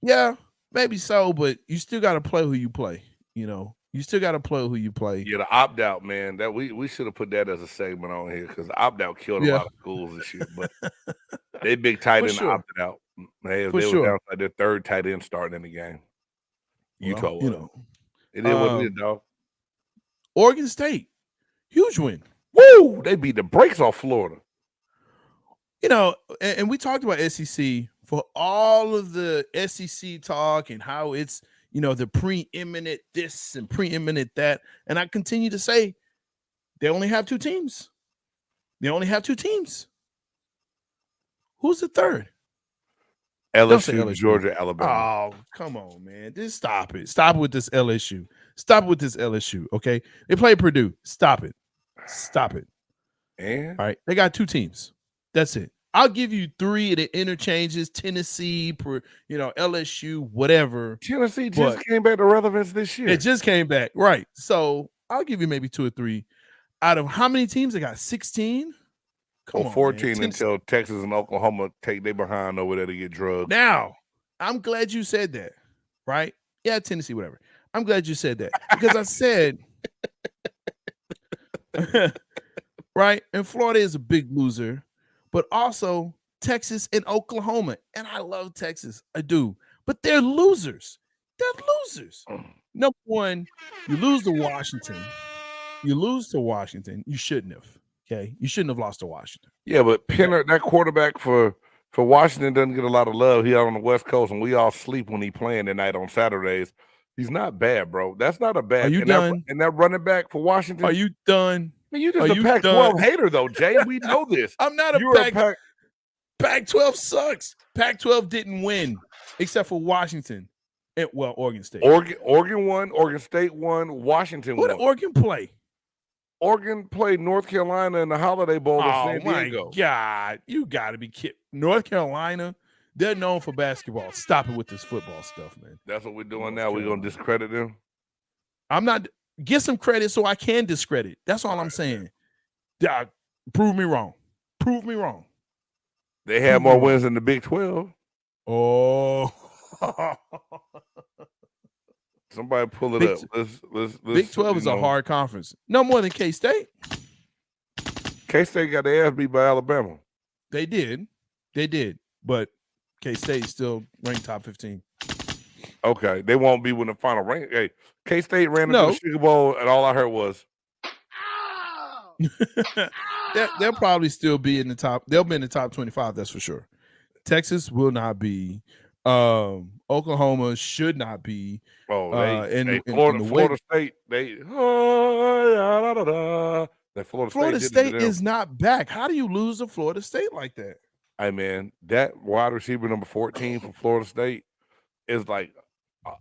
Yeah, maybe so, but you still got to play who you play. You know, you still got to play who you play. Yeah, the opt out, man. That we should have put that as a segment on here because the opt out killed a lot of schools this year. But they big tight end opted out. They were down like their 3rd tight end starting in the game. Utah, you know, it is what it is, dog. Oregon State, huge win. Woo! They beat the brakes off Florida. You know, and we talked about SEC for all of the SEC talk and how it's, you know, the preeminent this and preeminent that. And I continue to say they only have 2 teams. They only have 2 teams. Who's the third? LSU, Georgia, Alabama. Oh, come on, man. Just stop it. Stop with this LSU. Stop with this LSU, okay? They play Purdue. Stop it. Stop it. And? All right. They got 2 teams. That's it. I'll give you 3 of the interchanges, Tennessee, LSU, whatever. Tennessee just came back to relevance this year. It just came back, right. So I'll give you maybe 2 or 3. Out of how many teams? They got 16? Come on, 14 until Texas and Oklahoma take their behind over there to get drugged. Now, I'm glad you said that, right? Yeah, Tennessee, whatever. I'm glad you said that because I said, right? And Florida is a big loser. But also Texas and Oklahoma. And I love Texas. I do. But they're losers. They're losers. Number one, you lose to Washington. You shouldn't have. Okay. You shouldn't have lost to Washington. Yeah, but Penner, that quarterback for Washington doesn't get a lot of love. He out on the West Coast, and we all sleep when he playing at night on Saturdays. He's not bad, bro. That's not a bad. Are you done? And that running back for Washington. Are you done? Man, you just a Pac-12 hater, though, Jay. We know this. I'm not a Pac-12 sucks. Pac-12 didn't win except for Washington. Oregon State. Oregon won. Oregon State won. Washington won. What did Oregon play? Oregon played North Carolina in the Holiday Bowl in San Diego. Oh, my God. You got to be kidding. North Carolina, they're known for basketball. Stop it with this football stuff, man. That's what we're doing now. We're going to discredit them? I'm not – get some credit so I can discredit. That's all I'm saying. Prove me wrong. Prove me wrong. They had more wins than the Big 12. Oh. Somebody pull it up. Let's Big 12 is a hard conference. No more than K-State. K-State got their ass beat by Alabama. They did. But K-State still ranked top 15. Okay. They won't be when the final rank. Hey, K-State ran into the Sugar Bowl, and all I heard was, they'll probably still be in the top. They'll be in the top 25, that's for sure. Texas will not be. Oklahoma should not be. Florida State. Florida State is not back. How do you lose to Florida State like that? Hey, man, that wide receiver number 14 from Florida State is like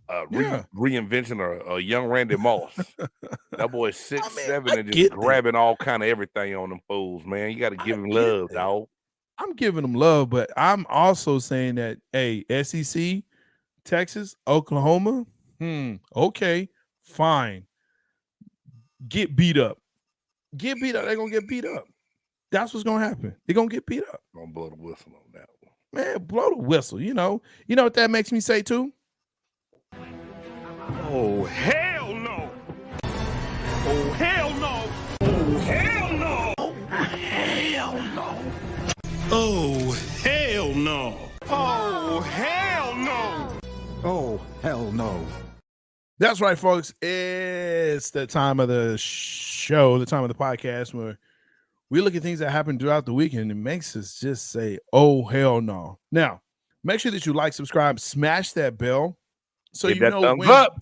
a reinvention of a young Randy Moss. That boy is 6'7" and just grabbing all kind of everything on them fools, man. You got to give him love, dog. I'm giving him love, but I'm also saying that, hey, SEC, Texas, Oklahoma, okay, fine. Get beat up. They're going to get beat up. That's what's gonna happen. They're gonna get beat up. I'm gonna blow the whistle on that one. Man, blow the whistle. You know what that makes me say too? Oh, hell no! Oh, hell no! Oh, hell no! Oh, hell no! Oh, hell no! Oh, hell no! Oh, hell no. That's right, folks. It's the time of the show, the time of the podcast where we look at things that happen throughout the week and it makes us just say, oh, hell no. Now, make sure that you like, subscribe, smash that bell so Give you that know thumbs when, up.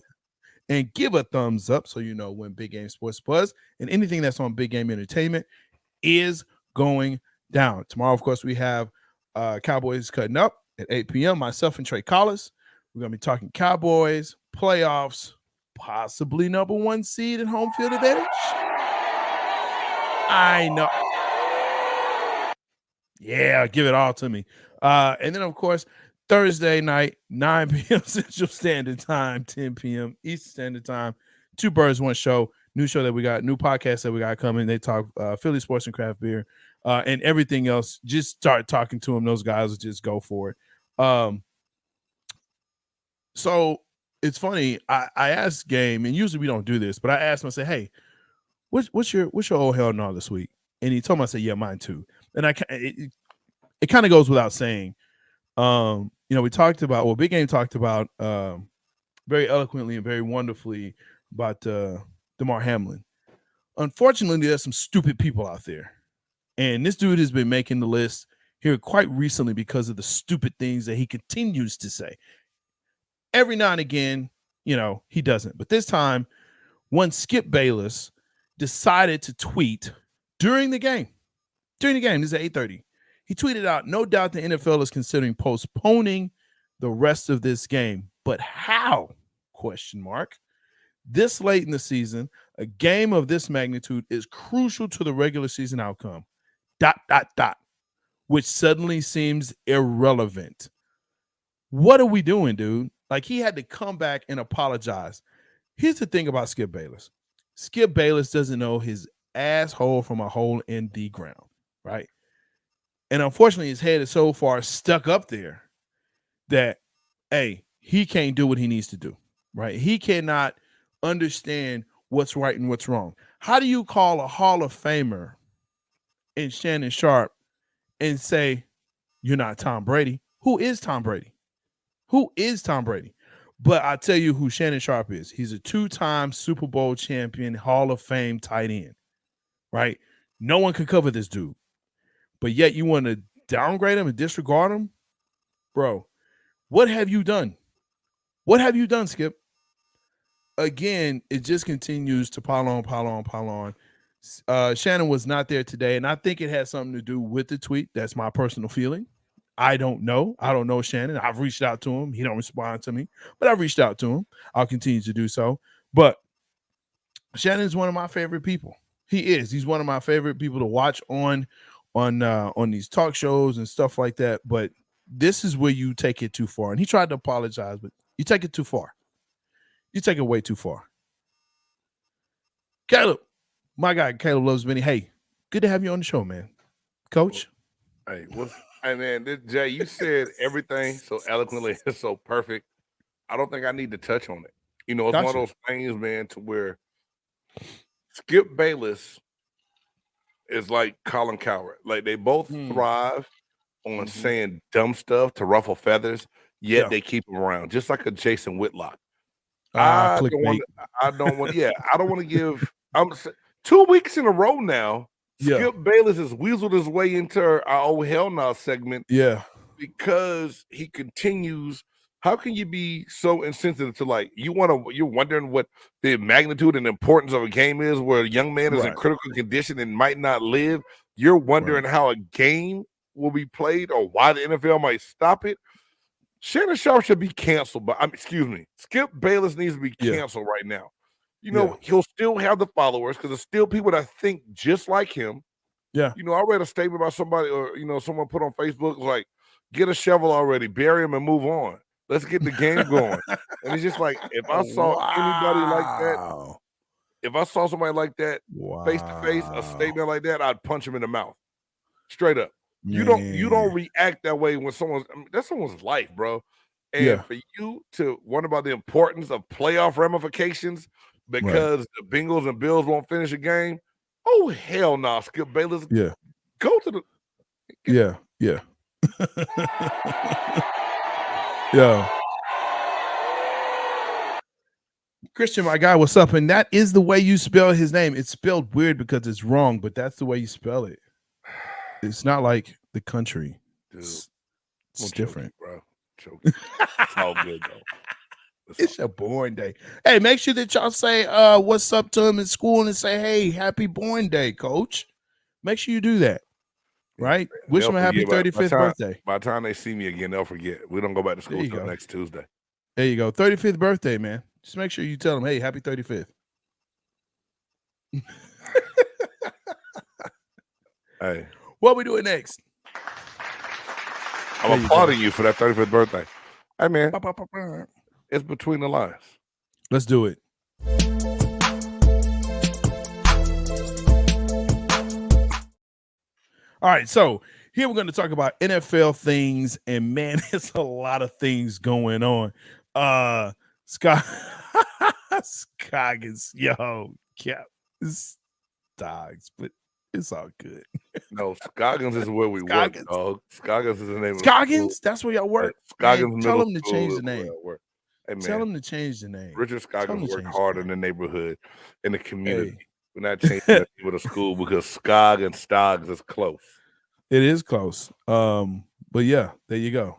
and give a thumbs up so you know when Big Game Sports Buzz and anything that's on Big Game Entertainment is going down. Tomorrow, of course, we have Cowboys Cutting Up at 8 p.m. Myself and Trey Collis. We're going to be talking Cowboys, playoffs, possibly number 1 seed and home field advantage. I know. Yeah, give it all to me. And then, of course, Thursday night, 9 p.m. Central Standard Time, 10 p.m. Eastern Standard Time. 2 Birds, 1 Show. New show that we got, new podcast that we got coming. They talk Philly sports and craft beer and everything else. Just start talking to them. Those guys will just go for it. So it's funny. I asked Game, and usually we don't do this, but I asked him, I said, hey, what's your oh hell no this week? And he told me, I said, yeah, mine too. And it kind of goes without saying. We talked about, Big Game talked about very eloquently and very wonderfully about Damar Hamlin. Unfortunately, there's some stupid people out there. And this dude has been making the list here quite recently because of the stupid things that he continues to say. Every now and again, he doesn't. But this time, one Skip Bayless decided to tweet during the game. This is at 8:30. He tweeted out, no doubt the NFL is considering postponing the rest of this game. But how? ? This late in the season, a game of this magnitude is crucial to the regular season outcome. ... Which suddenly seems irrelevant. What are we doing, dude? Like, he had to come back and apologize. Here's the thing about Skip Bayless. Skip Bayless doesn't know his asshole from a hole in the ground, right? And unfortunately, his head is so far stuck up there that, hey, he can't do what he needs to do, right? He cannot understand what's right and what's wrong. How do you call a Hall of Famer in Shannon Sharp and say, you're not Tom Brady? Who is Tom Brady? But I tell you who Shannon Sharp is. He's a 2-time Super Bowl champion, Hall of Fame tight end, right? No one can cover this dude. But yet you want to downgrade him and disregard him? Bro, what have you done? What have you done, Skip? Again, it just continues to pile on. Shannon was not there today, and I think it has something to do with the tweet. That's my personal feeling. I don't know Shannon. I've reached out to him. He don't respond to me, but I've reached out to him. I'll continue to do so. But Shannon is one of my favorite people. He is. He's one of my favorite people to watch on these talk shows and stuff like that. But this is where you take it too far. And he tried to apologize, but you take it too far. You take it way too far. Caleb, my guy, Caleb Loves Benny. Hey, good to have you on the show, man. Coach. Hey, man, Jay, you said everything so eloquently, it's so perfect. I don't think I need to touch on it. It's one of those things, man, to where Skip Bayless is like Colin Cowherd. Like, they both thrive on saying dumb stuff to ruffle feathers, yet they keep him around, just like a Jason Whitlock. I don't want to give. 2 weeks in a row now. Skip Bayless has weaseled his way into our oh hell no segment. Yeah, because he continues. How can you be so insensitive to you're wondering what the magnitude and importance of a game is where a young man is in critical condition and might not live? You're wondering how a game will be played or why the NFL might stop it. Shannon Sharp should be canceled, but Skip Bayless needs to be canceled right now. He'll still have the followers because there's still people that think just like him. Yeah. I read a statement about somebody or, someone put on Facebook like, get a shovel already, bury him and move on. Let's get the game going. And it's just like, if I saw anybody like that, if I saw somebody like that face to face, a statement like that, I'd punch him in the mouth. Straight up. You don't Man. react that way when that's someone's life, bro. And for you to wonder about the importance of playoff ramifications because the Bengals and Bills won't finish a game. Oh, hell no, Skip Bayless. Yeah. Go to the Yeah. Yeah. Christian, my guy, what's up? And that is the way you spell his name. It's spelled weird because it's wrong, but that's the way you spell it. It's not like the country. Dude, it's different, bro. It's all good though. It's a born day. Hey, make sure that y'all say what's up to him in school and say, hey, happy born day, coach. Make sure you do that. Right? Wish him a happy 35th birthday. By the time they see me again, they'll forget. We don't go back to school until next Tuesday. There you go. 35th birthday, man. Just make sure you tell them, hey, happy 35th. Hey. What we doing next? I'm applauding you for that 35th birthday. Hey, man. It's between the lines. Let's do it. All right, so here we're going to talk about NFL things, and man, there's a lot of things going on. Scoggins, yo, yeah, it's dogs, but it's all good. No, Scoggins is where we work, dog. Scoggins is the name Scoggins? That's where y'all work? Scoggins. Tell them to change the name. Hey, man, tell them to change the name. Richard Scoggins worked hard in the neighborhood, in the community. Hey. We're not changing that with a school because Skog and Stoggs is close. It is close. But yeah, there you go.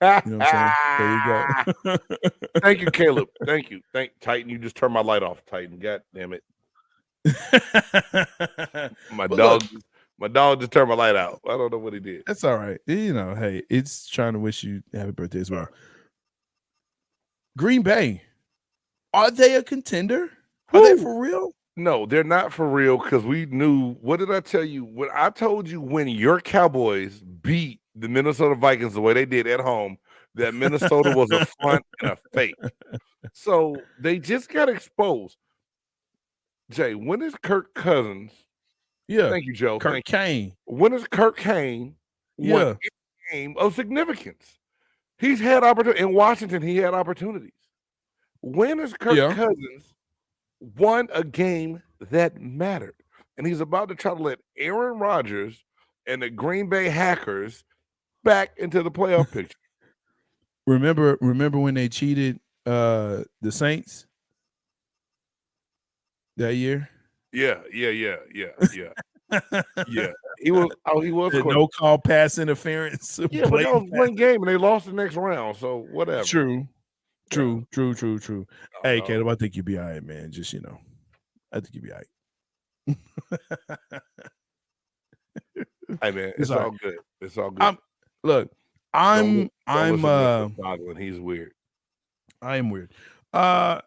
You know what I'm saying? There you go. Thank you, Caleb. Thank you. Titan. You just turned my light off, Titan. God damn it. My dog just turned my light out. I don't know what he did. That's all right. You know, hey, it's trying to wish you happy birthday as well. Green Bay, are they a contender? Are they for real? No, they're not for real because we knew. What did I tell you? When I told you when your Cowboys beat the Minnesota Vikings the way they did at home, that Minnesota was a front and a fake. So they just got exposed. Jay, when is Kirk Cousins? Yeah. Thank you, Joe. Kirk Kane. When is Kirk Kane won a game of significance? He's had opportunity in Washington. He had opportunities. When is Kirk Cousins won a game that mattered? And he's about to try to let Aaron Rodgers and the Green Bay Hackers back into the playoff picture. Remember when they cheated the Saints that year? Yeah. He was no call pass interference. Yeah, but that was one game and they lost the next round. So whatever. True. Hey, Caleb, I think you'll be all right, man. Just I think you'll be all right. Hey man, it's all good. It's all good. I'm he's weird. I am weird. I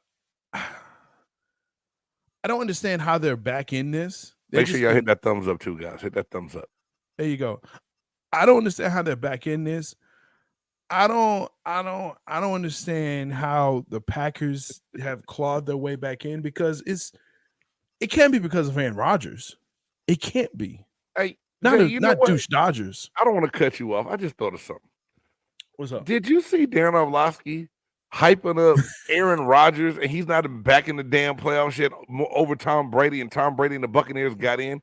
don't understand how they're back in this. Make sure y'all hit that thumbs up too, guys. Hit that thumbs up. There you go. I don't understand how they're back in this. I don't understand how the Packers have clawed their way back in because it can't be because of Aaron Rodgers. It can't be. Hey, not douche Dodgers. I don't want to cut you off. I just thought of something. What's up? Did you see Darren Orlovsky hyping up Aaron Rodgers and he's not back in the damn playoff shit over Tom Brady, and Tom Brady and the Buccaneers got in?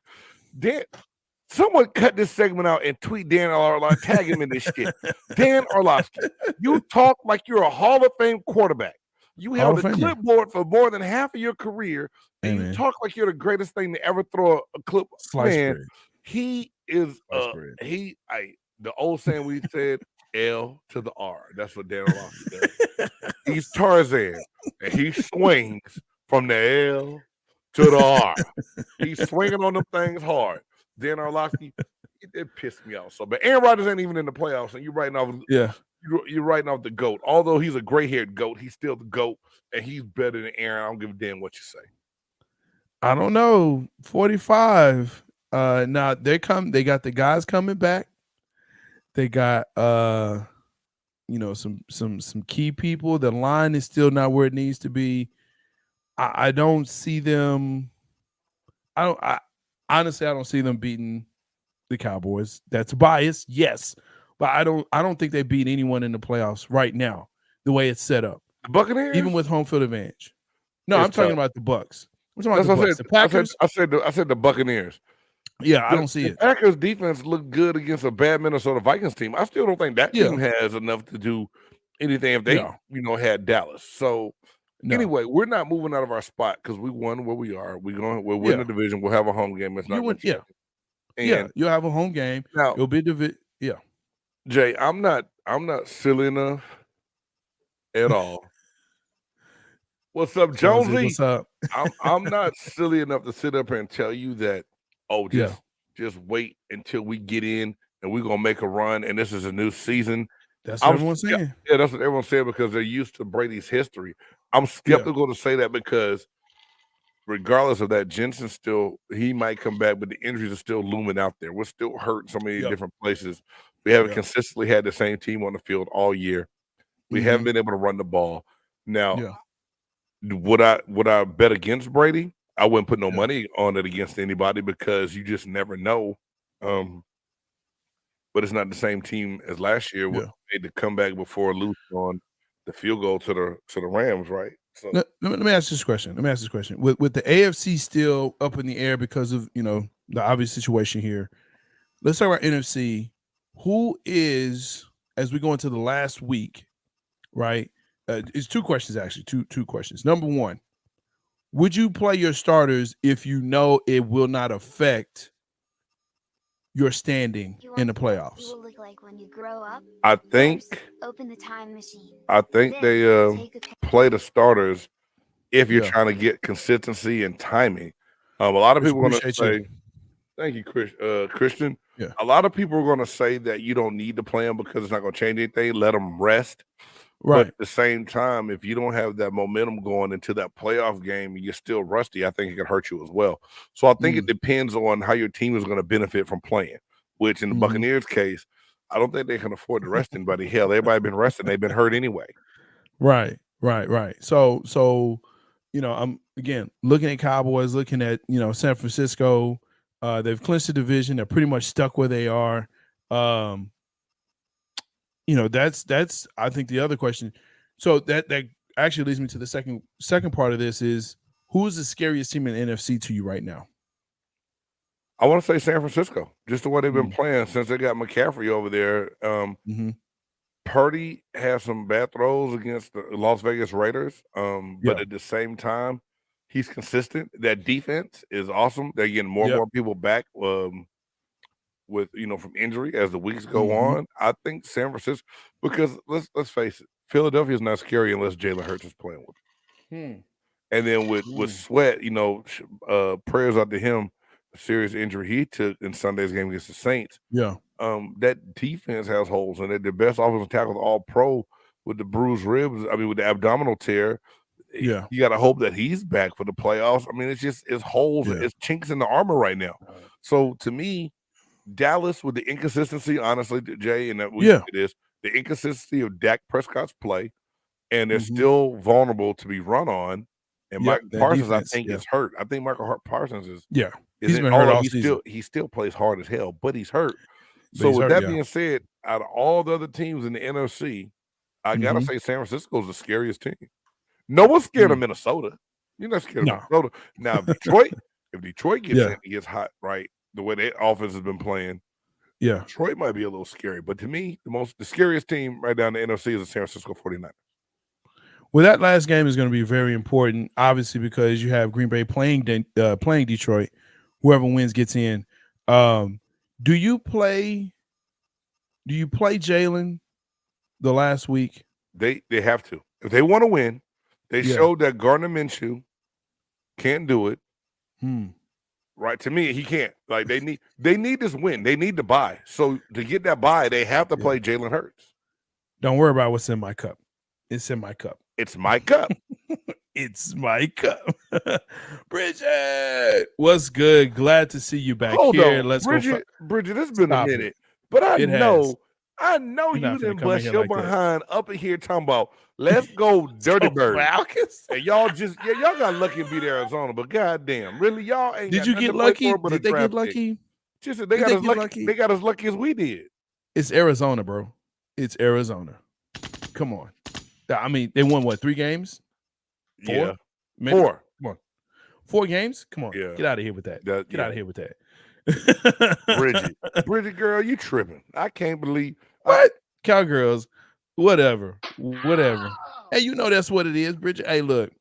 Someone cut this segment out and tweet Dan Orlovsky, tag him in this shit. Dan Orlovsky, you talk like you're a Hall of Fame quarterback. You held a clipboard for more than half of your career, and you talk like you're the greatest thing to ever throw a clip. Man, he is the old saying we said, L to the R. That's what Dan Orlovsky does. He's Tarzan, and he swings from the L to the R. He's swinging on them things hard. Dan Orlovsky, it pissed me off. So, but Aaron Rodgers ain't even in the playoffs, and you're writing off. Yeah, you're writing off the GOAT. Although he's a gray-haired GOAT, he's still the GOAT, and he's better than Aaron. I don't give a damn what you say. I don't know. 45. Now they got the guys coming back. They got some key people. The line is still not where it needs to be. I don't see them. Honestly, I don't see them beating the Cowboys. That's bias, yes, but I don't think they beat anyone in the playoffs right now. The way it's set up, The Buccaneers, even with home field advantage. No, It's I'm talking tough. about the Bucks. I'm talking That's about the what I Bucks. said. The Packers. I said the Buccaneers. Yeah, I don't see The it. Packers defense looked good against a bad Minnesota Vikings team. I still don't think that Yeah. team has enough to do anything if they, No. had Dallas. So No. anyway, we're not moving out of our spot because we won where we are. We'll win the division. We'll have a home game. It's not going to change. Yeah, you'll have a home game. Now, It'll be yeah. Jay, I'm not silly enough at all. What's up, Jonesy? What's up? I'm not silly enough to sit up here and tell you that, just wait until we get in and we're gonna make a run and this is a new season. That's what everyone's saying. Yeah, that's what everyone's saying because they're used to Brady's history. I'm skeptical to say that because regardless of that, Jensen he might come back, but the injuries are still looming out there. We're still hurt in so many different places. We haven't consistently had the same team on the field all year. We haven't been able to run the ball. Now, would I bet against Brady? I wouldn't put no money on it against anybody because you just never know. But it's not the same team as last year. We made the comeback before losing on the field goal to the Rams, right? So let me ask this question. With the AFC still up in the air because of the obvious situation here, let's talk about NFC. Who is, as we go into the last week, right? It's two questions actually. Two questions. Number one, would you play your starters if you know it will not affect your standing in the playoffs? You will look like when you grow up. I think Open the time machine. I think they play the starters if you're trying to get consistency and timing. A lot of people are going to say, "Thank you, Christian." Yeah. A lot of people are going to say that you don't need to play them because it's not going to change anything. Let them rest. Right. But at the same time, if you don't have that momentum going into that playoff game and you're still rusty, I think it can hurt you as well. So I think it depends on how your team is going to benefit from playing, which in the Buccaneers case, I don't think they can afford to rest anybody. Hell, everybody been resting. They've been hurt anyway. Right. So, I'm again looking at Cowboys, looking at, San Francisco. They've clinched the division. They're pretty much stuck where they are. That's I think the other question. So that actually leads me to the second part of this is who's the scariest team in the NFC to you right now? I want to say San Francisco, just the way they've been playing since they got McCaffrey over there. Purdy has some bad throws against the Las Vegas Raiders, but at the same time, he's consistent. That defense is awesome. They're getting more and more people back with from injury as the weeks go on. I think San Francisco, because let's face it, Philadelphia is not scary unless Jalen Hurts is playing with him. And then with Sweat, prayers out to him, a serious injury he took in Sunday's game against the Saints. Yeah. That defense has holes in it. The best offensive tackle all pro with the bruised ribs. I mean, with the abdominal tear. Yeah. You got to hope that he's back for the playoffs. I mean, it's holes, it's chinks in the armor right now. So to me, Dallas with the inconsistency, honestly, Jay, and that it is the inconsistency of Dak Prescott's play, and they're still vulnerable to be run on. And Michael Parsons, I think, is hurt. I think Michael Parsons is he's been hurt all season. He still plays hard as hell, but he's hurt. So with that being said, out of all the other teams in the NFC, I gotta say San Francisco is the scariest team. No one's scared of Minnesota. You're not scared of Minnesota. Now, if Detroit gets hot, right, the way their offense has been playing, Detroit might be a little scary. But to me, the scariest team right down the NFC is the San Francisco 49ers. Well, that last game is going to be very important, obviously, because you have Green Bay playing Detroit. Whoever wins gets in. Do you play Jalen the last week? They have to. If they want to win, they showed that Gardner Minshew can't do it. Right? To me, he can't. Like they need this win. They need to buy. So to get that buy, they have to play Jalen Hurts. Don't worry about what's in my cup. It's in my cup. It's my cup. It's my cup. Bridget, what's good? Glad to see you back here. On. Let's Bridget, go. Bridget, it's been a minute. But I know you not didn't finna come bust in here your like that. behind up in here talking about let's go Dirty Bird. Falcons? And y'all y'all got lucky to beat Arizona, but goddamn, really, y'all ain't. Did got you nothing get to play lucky? for but a Did they draft get lucky? pick. Just they got as lucky. They got as lucky as we did. It's Arizona, bro. It's Arizona. Come on. I mean, they won what? 3 games? 4? Yeah, Maybe? 4. Come on, 4 games. Come on, Yeah. Get out of here with that. Get out of here with that. Bridget, girl, you tripping? I can't believe what cowgirls. Whatever. Hey, you know that's what it is, Bridget. Hey, look,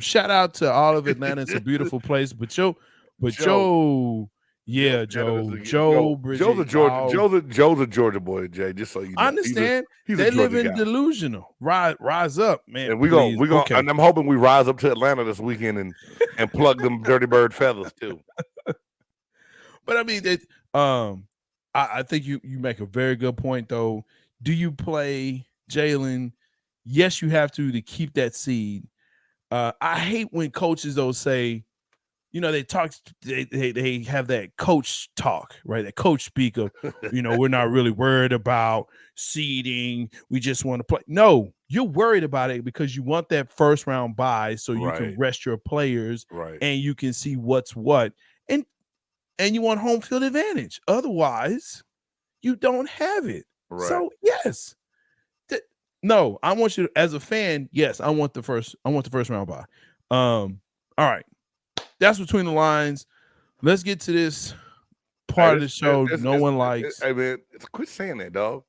shout out to all of Atlanta. It's a beautiful place, but Joe. Yeah, Joe, Bridget, Joe's a Georgia boy, Jay. Just so you know, I understand. He's they a live Georgia in guy. delusional. Rise up, man. And we're gonna. Okay. And I'm hoping we rise up to Atlanta this weekend and plug them dirty bird feathers too. But I mean, I think you make a very good point though. Do you play Jalen? Yes, you have to keep that seed. I hate when coaches though say, they talk, they have that coach talk, right? That coach speak of, we're not really worried about seeding. We just want to play. No, you're worried about it because you want that first round bye so you can rest your players, right? And you can see what's what, and you want home field advantage. Otherwise, you don't have it. Right. So yes. No, I want you to, as a fan. Yes, I want the first round bye. All right. That's between the lines. Let's get to this part of the show no one likes. Hey, man, quit saying that, dog.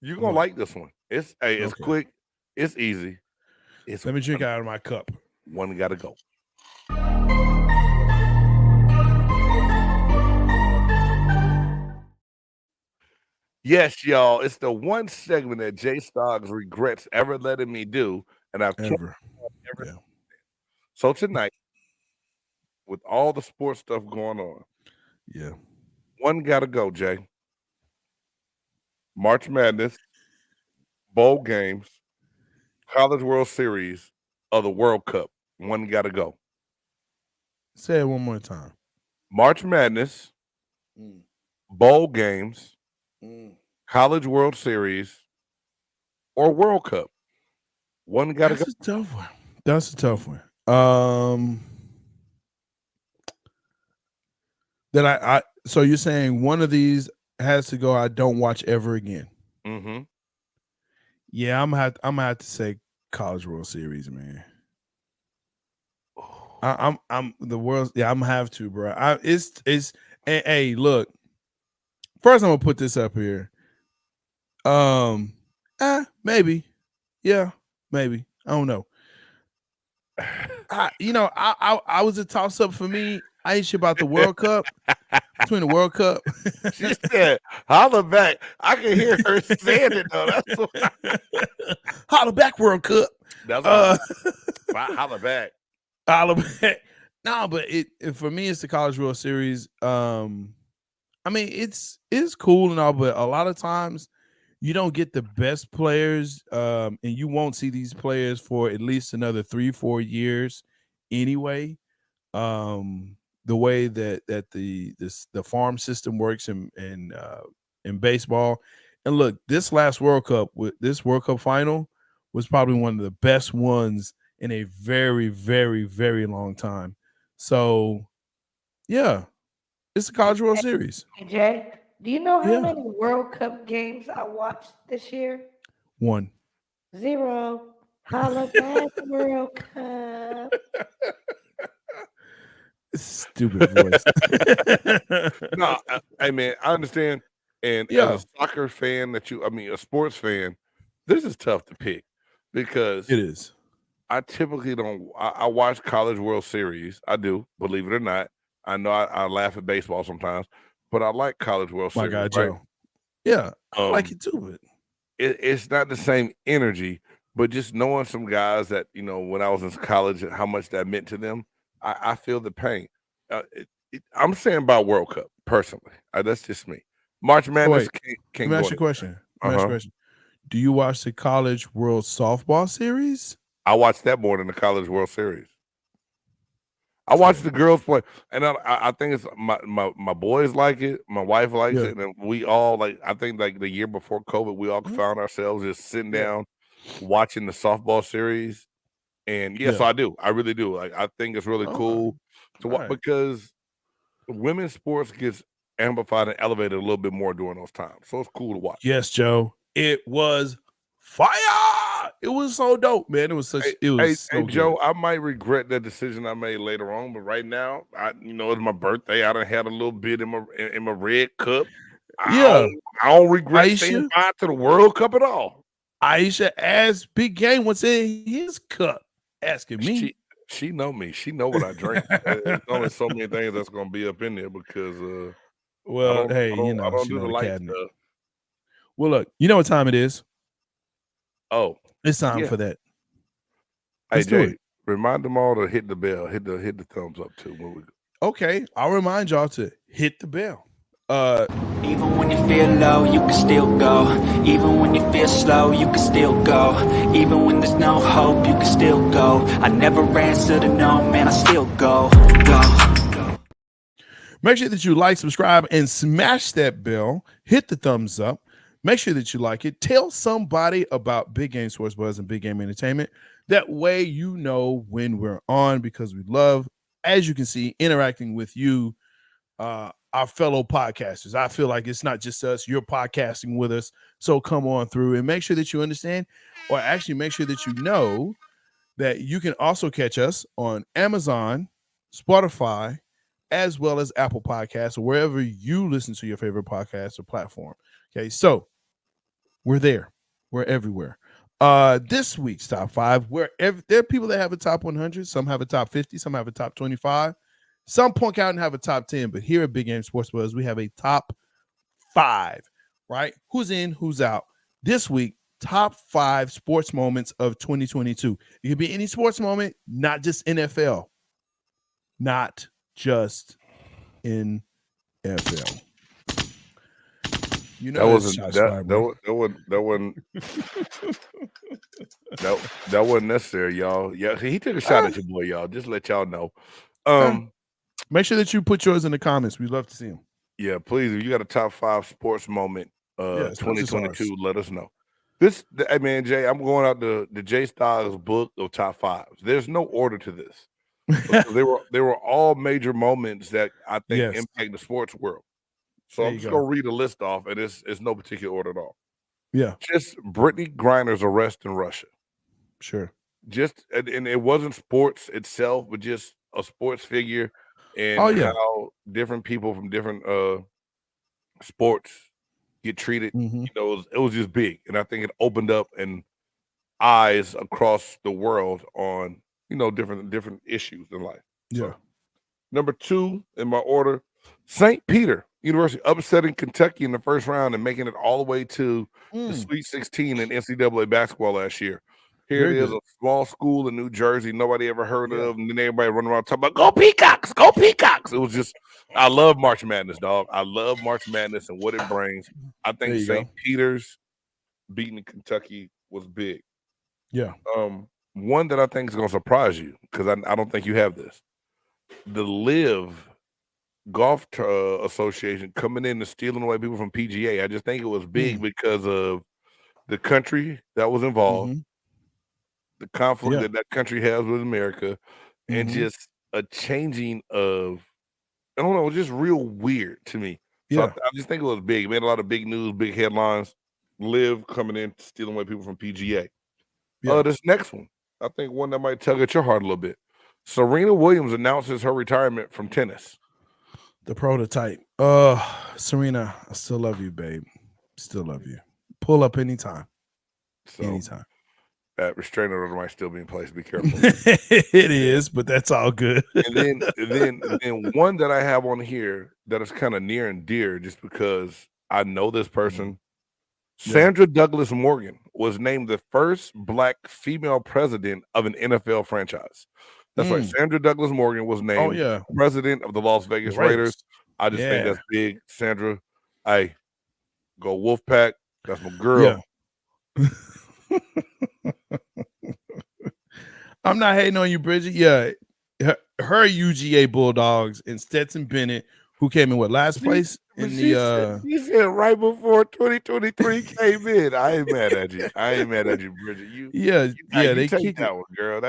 You're going to like this one. It's quick. It's easy. Let me drink out of my cup. One got to go. Yes, y'all. It's the one segment that Jay Stoggs regrets ever letting me do. And I've ever. Yeah. So tonight, with all the sports stuff going on, one got to go, Jay. March Madness, bowl games, College World Series, or the World Cup. One got to go. Say it one more time. March Madness, bowl games, College World Series, or World Cup. One got to go. That's a tough one. Then I so you're saying one of these has to go. I don't watch ever again. Mm-hmm. Yeah, I'm gonna have to say College World Series, man. I'm the world. Yeah, I'm gonna have to, bro. It's hey, look. First, I'm gonna put this up here. Maybe, yeah, maybe. I don't know. I was a toss up for me. I ain't sure about the World Cup. Between the World Cup, she said, "Holla back." I can hear her saying it though. That's what holla back, World Cup. That's holla back. Holla back. No, but it for me, it's the College World Series. I mean, it's cool and all, but a lot of times you don't get the best players, and you won't see these players for at least another 3-4 years anyway. The way that the farm system works in baseball. And look, this last World Cup, this World Cup final was probably one of the best ones in a very, very, very long time. So, yeah, it's the College World Series. Hey, Jay, do you know how many World Cup games I watched this year? 1. 0. Holla back, World Cup. Stupid voice. No, I mean, I understand. And as a soccer fan a sports fan, this is tough to pick because it is. I typically don't. I watch College World Series. I do, believe it or not. I know I laugh at baseball sometimes, but I like College World Series. My God, Joe. Yeah, I like it too. But it's not the same energy. But just knowing some guys that when I was in college, how much that meant to them. I feel the pain. I'm saying about World Cup personally. That's just me. March Madness can't go. Let me ask you a question. Do you watch the College World Softball Series? I watch that more than the College World Series. I watch the girls play, and I think it's my boys like it. My wife likes it, and we all like. I think like the year before COVID, we all found ourselves just sitting down watching the softball series. And so I do. I really do. Like I think it's really cool to watch because women's sports gets amplified and elevated a little bit more during those times. So it's cool to watch. Yes, Joe. It was fire. It was so dope, man. It was so good. Joe, I might regret that decision I made later on, but right now, it's my birthday. I done had a little bit in my red cup. I don't regret saying bye to the World Cup at all. Aisha asked Big Game what's in his cup, asking me. She know me. She know what I drink. There's only so many things that's gonna be up in there because I don't do the light stuff. Well, look, you know what time it is. Oh, it's time for that. Hey Jay, remind them all to hit the bell, hit the thumbs up too. When we go. Okay, I'll remind y'all to hit the bell. Even when you feel low, you can still go. Even when you feel slow, you can still go. Even when there's no hope, you can still go. I never answer to no, man, I still go. Make sure that you like, subscribe, and smash that bell. Hit the thumbs up. Make sure that you like it. Tell somebody about Big Game Sports Buzz and Big Game Entertainment. That way you know when we're on, because we love, as you can see, interacting with you, our fellow podcasters. I feel like it's not just us. You're podcasting with us. So come on through and make sure that you understand, or actually make sure that you know that you can also catch us on Amazon, Spotify, as well as Apple Podcasts, or wherever you listen to your favorite podcast or platform. Okay, so we're there. We're everywhere. This week's top 5, there are people that have a top 100. Some have a top 50. Some have a top 25. Some point out and have a top 10. But here at Big Game Sports Buzz, we have a top 5, right? Who's in, who's out. This week, top 5 sports moments of 2022. It could be any sports moment, not just NFL. Not just in NFL. You know that wasn't necessary, y'all. Yeah, he took a shot at your boy, y'all. Just let y'all know. Make sure that you put yours in the comments. We'd love to see them. Yeah, please. If you got a top 5 sports moment, 2022, let us know. Hey man, Jay, I'm going out the Jay Styles book of top 5s. There's no order to this. they were all major moments that I think impact the sports world. So I'm just gonna read a list off, and it's no particular order at all. Yeah, just Brittany Griner's arrest in Russia. Sure. And it wasn't sports itself, but just a sports figure, and how different people from different sports get treated. Mm-hmm. It was just big, and I think it opened up eyes across the world on different issues in life. Yeah. So, number 2 in my order, St. Peter University upsetting Kentucky in the first round and making it all the way to the Sweet 16 in NCAA basketball last year. Here it is, a small school in New Jersey nobody ever heard of, and then everybody running around talking about go Peacocks, go Peacocks. It was just, I love March Madness, dog. I love March Madness and what it brings. I think St. Peter's beating Kentucky was big. Yeah. One that I think is going to surprise you, because I don't think you have this. The Live Golf Association coming in and stealing away people from PGA. I just think it was big because of the country that was involved, the conflict that country has with America, and just a changing of, I don't know, it was just real weird to me. So I just think it was big. It made a lot of big news, big headlines. Live coming in, stealing away people from PGA. This next one, I think one that might tug at your heart a little bit. Serena Williams announces her retirement from tennis. The prototype. Serena, I still love you, babe. Still love you. Pull up anytime. Anytime. That restraining order might still be in place. Be careful. It is, but that's all good. And then one that I have on here that is kind of near and dear, just because I know this person. Sandra Douglas Morgan was named the first Black female president of an NFL franchise. That's right. Sandra Douglas Morgan was named president of the Las Vegas Raiders. I just think that's big. Sandra, hey, go Wolfpack. That's my girl. I'm not hating on you, Bridget. Yeah, her UGA Bulldogs and Stetson Bennett, who came in last place in the. She said right before 2023 came in. I ain't mad at you. Bridget. You they take kicked that one, girl.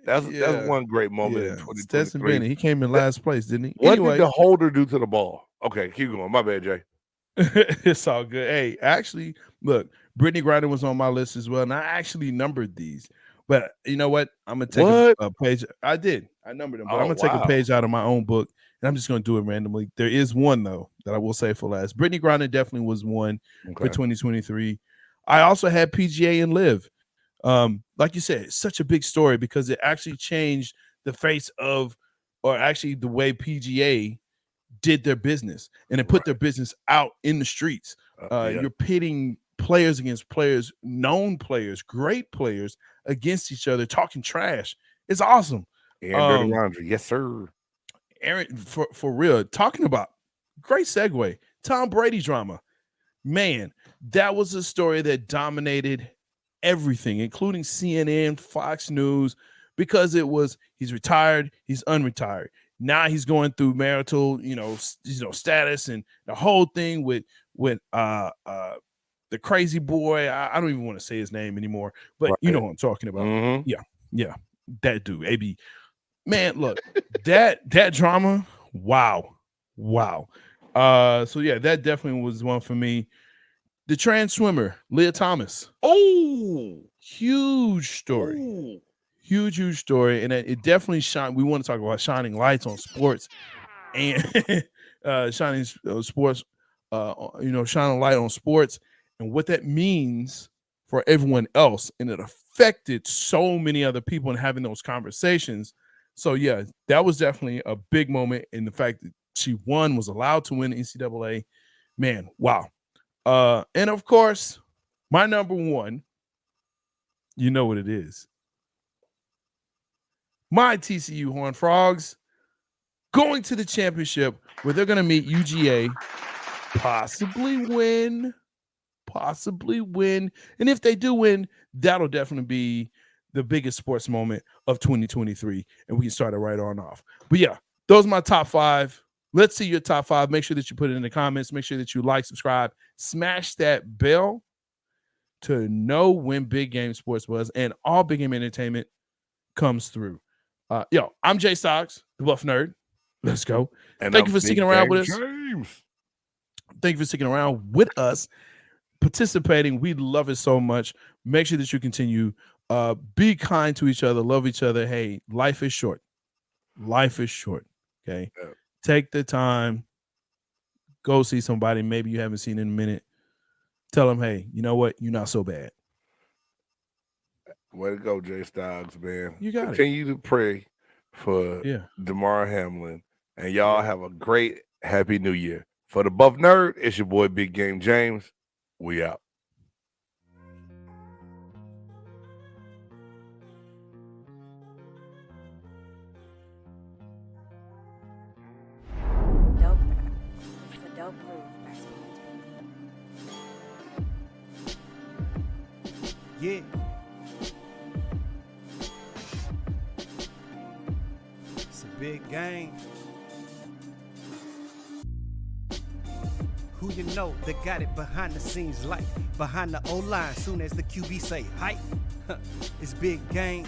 That's one great moment in Stetson 2023. Bennett, he came in last place, didn't he? What Anyway, did the holder do to the ball? Okay, keep going. My bad, Jay. it's all good. Hey, actually, look, Brittany Griner was on my list as well, and I actually numbered these. But you know what? I'm gonna take a page. I did. I numbered them, but I'm gonna take a page out of my own book, and I'm just gonna do it randomly. There is one though that I will say for last. Brittany Griner definitely was one for 2023. I also had PGA and Live. Like you said, it's such a big story because it actually changed the face of, or actually the way PGA did their business, and it put their business out in the streets. You're pitting players against players, known players, great players against each other, talking trash. It's awesome. Aaron Rodgers, yes, sir. Aaron, for real, talking about great segue. Tom Brady drama. Man, that was a story that dominated everything, including CNN, Fox News, because it was he's retired, he's unretired. Now he's going through marital, status and the whole thing with the crazy boy. I don't even want to say his name anymore, but you know what I'm talking about. Mm-hmm. Yeah, that dude, AB. Man, look, that drama. Wow. So yeah, that definitely was one for me. The trans swimmer, Leah Thomas. Oh, huge story. Ooh. Huge story, and it definitely shine. We want to talk about shining lights on sports, and shining sports. Shining light on sports and what that means for everyone else, and it affected so many other people in having those conversations. So yeah, that was definitely a big moment, and the fact that she was allowed to win the NCAA. Man, wow. And of course, my number one. You know what it is. My TCU Horned Frogs going to the championship where they're going to meet UGA, possibly win. And if they do win, that'll definitely be the biggest sports moment of 2023. And we can start it right on off. But yeah, those are my top 5. Let's see your top 5. Make sure that you put it in the comments. Make sure that you like, subscribe, smash that bell to know when Big Game Sports was and all Big Game Entertainment comes through. I'm Jay Stocks, the Buff Nerd. Let's go. And thank you for sticking around with us. James. Thank you for sticking around with us, participating. We love it so much. Make sure that you continue. Be kind to each other. Love each other. Hey, life is short. Okay. Yeah. Take the time. Go see somebody maybe you haven't seen in a minute. Tell them, hey, you know what? You're not so bad. Way to go, Jay Stoggs, man. You got Continue to pray for Damar Hamlin. And y'all have a great, happy new year. For the Buff Nerd, it's your boy, Big Game James. We out. Dope. It's a dope move by Speed. Yeah. It's a big game. Who you know that got it behind the scenes, like behind the O-line, soon as the QB say hype. It's big game.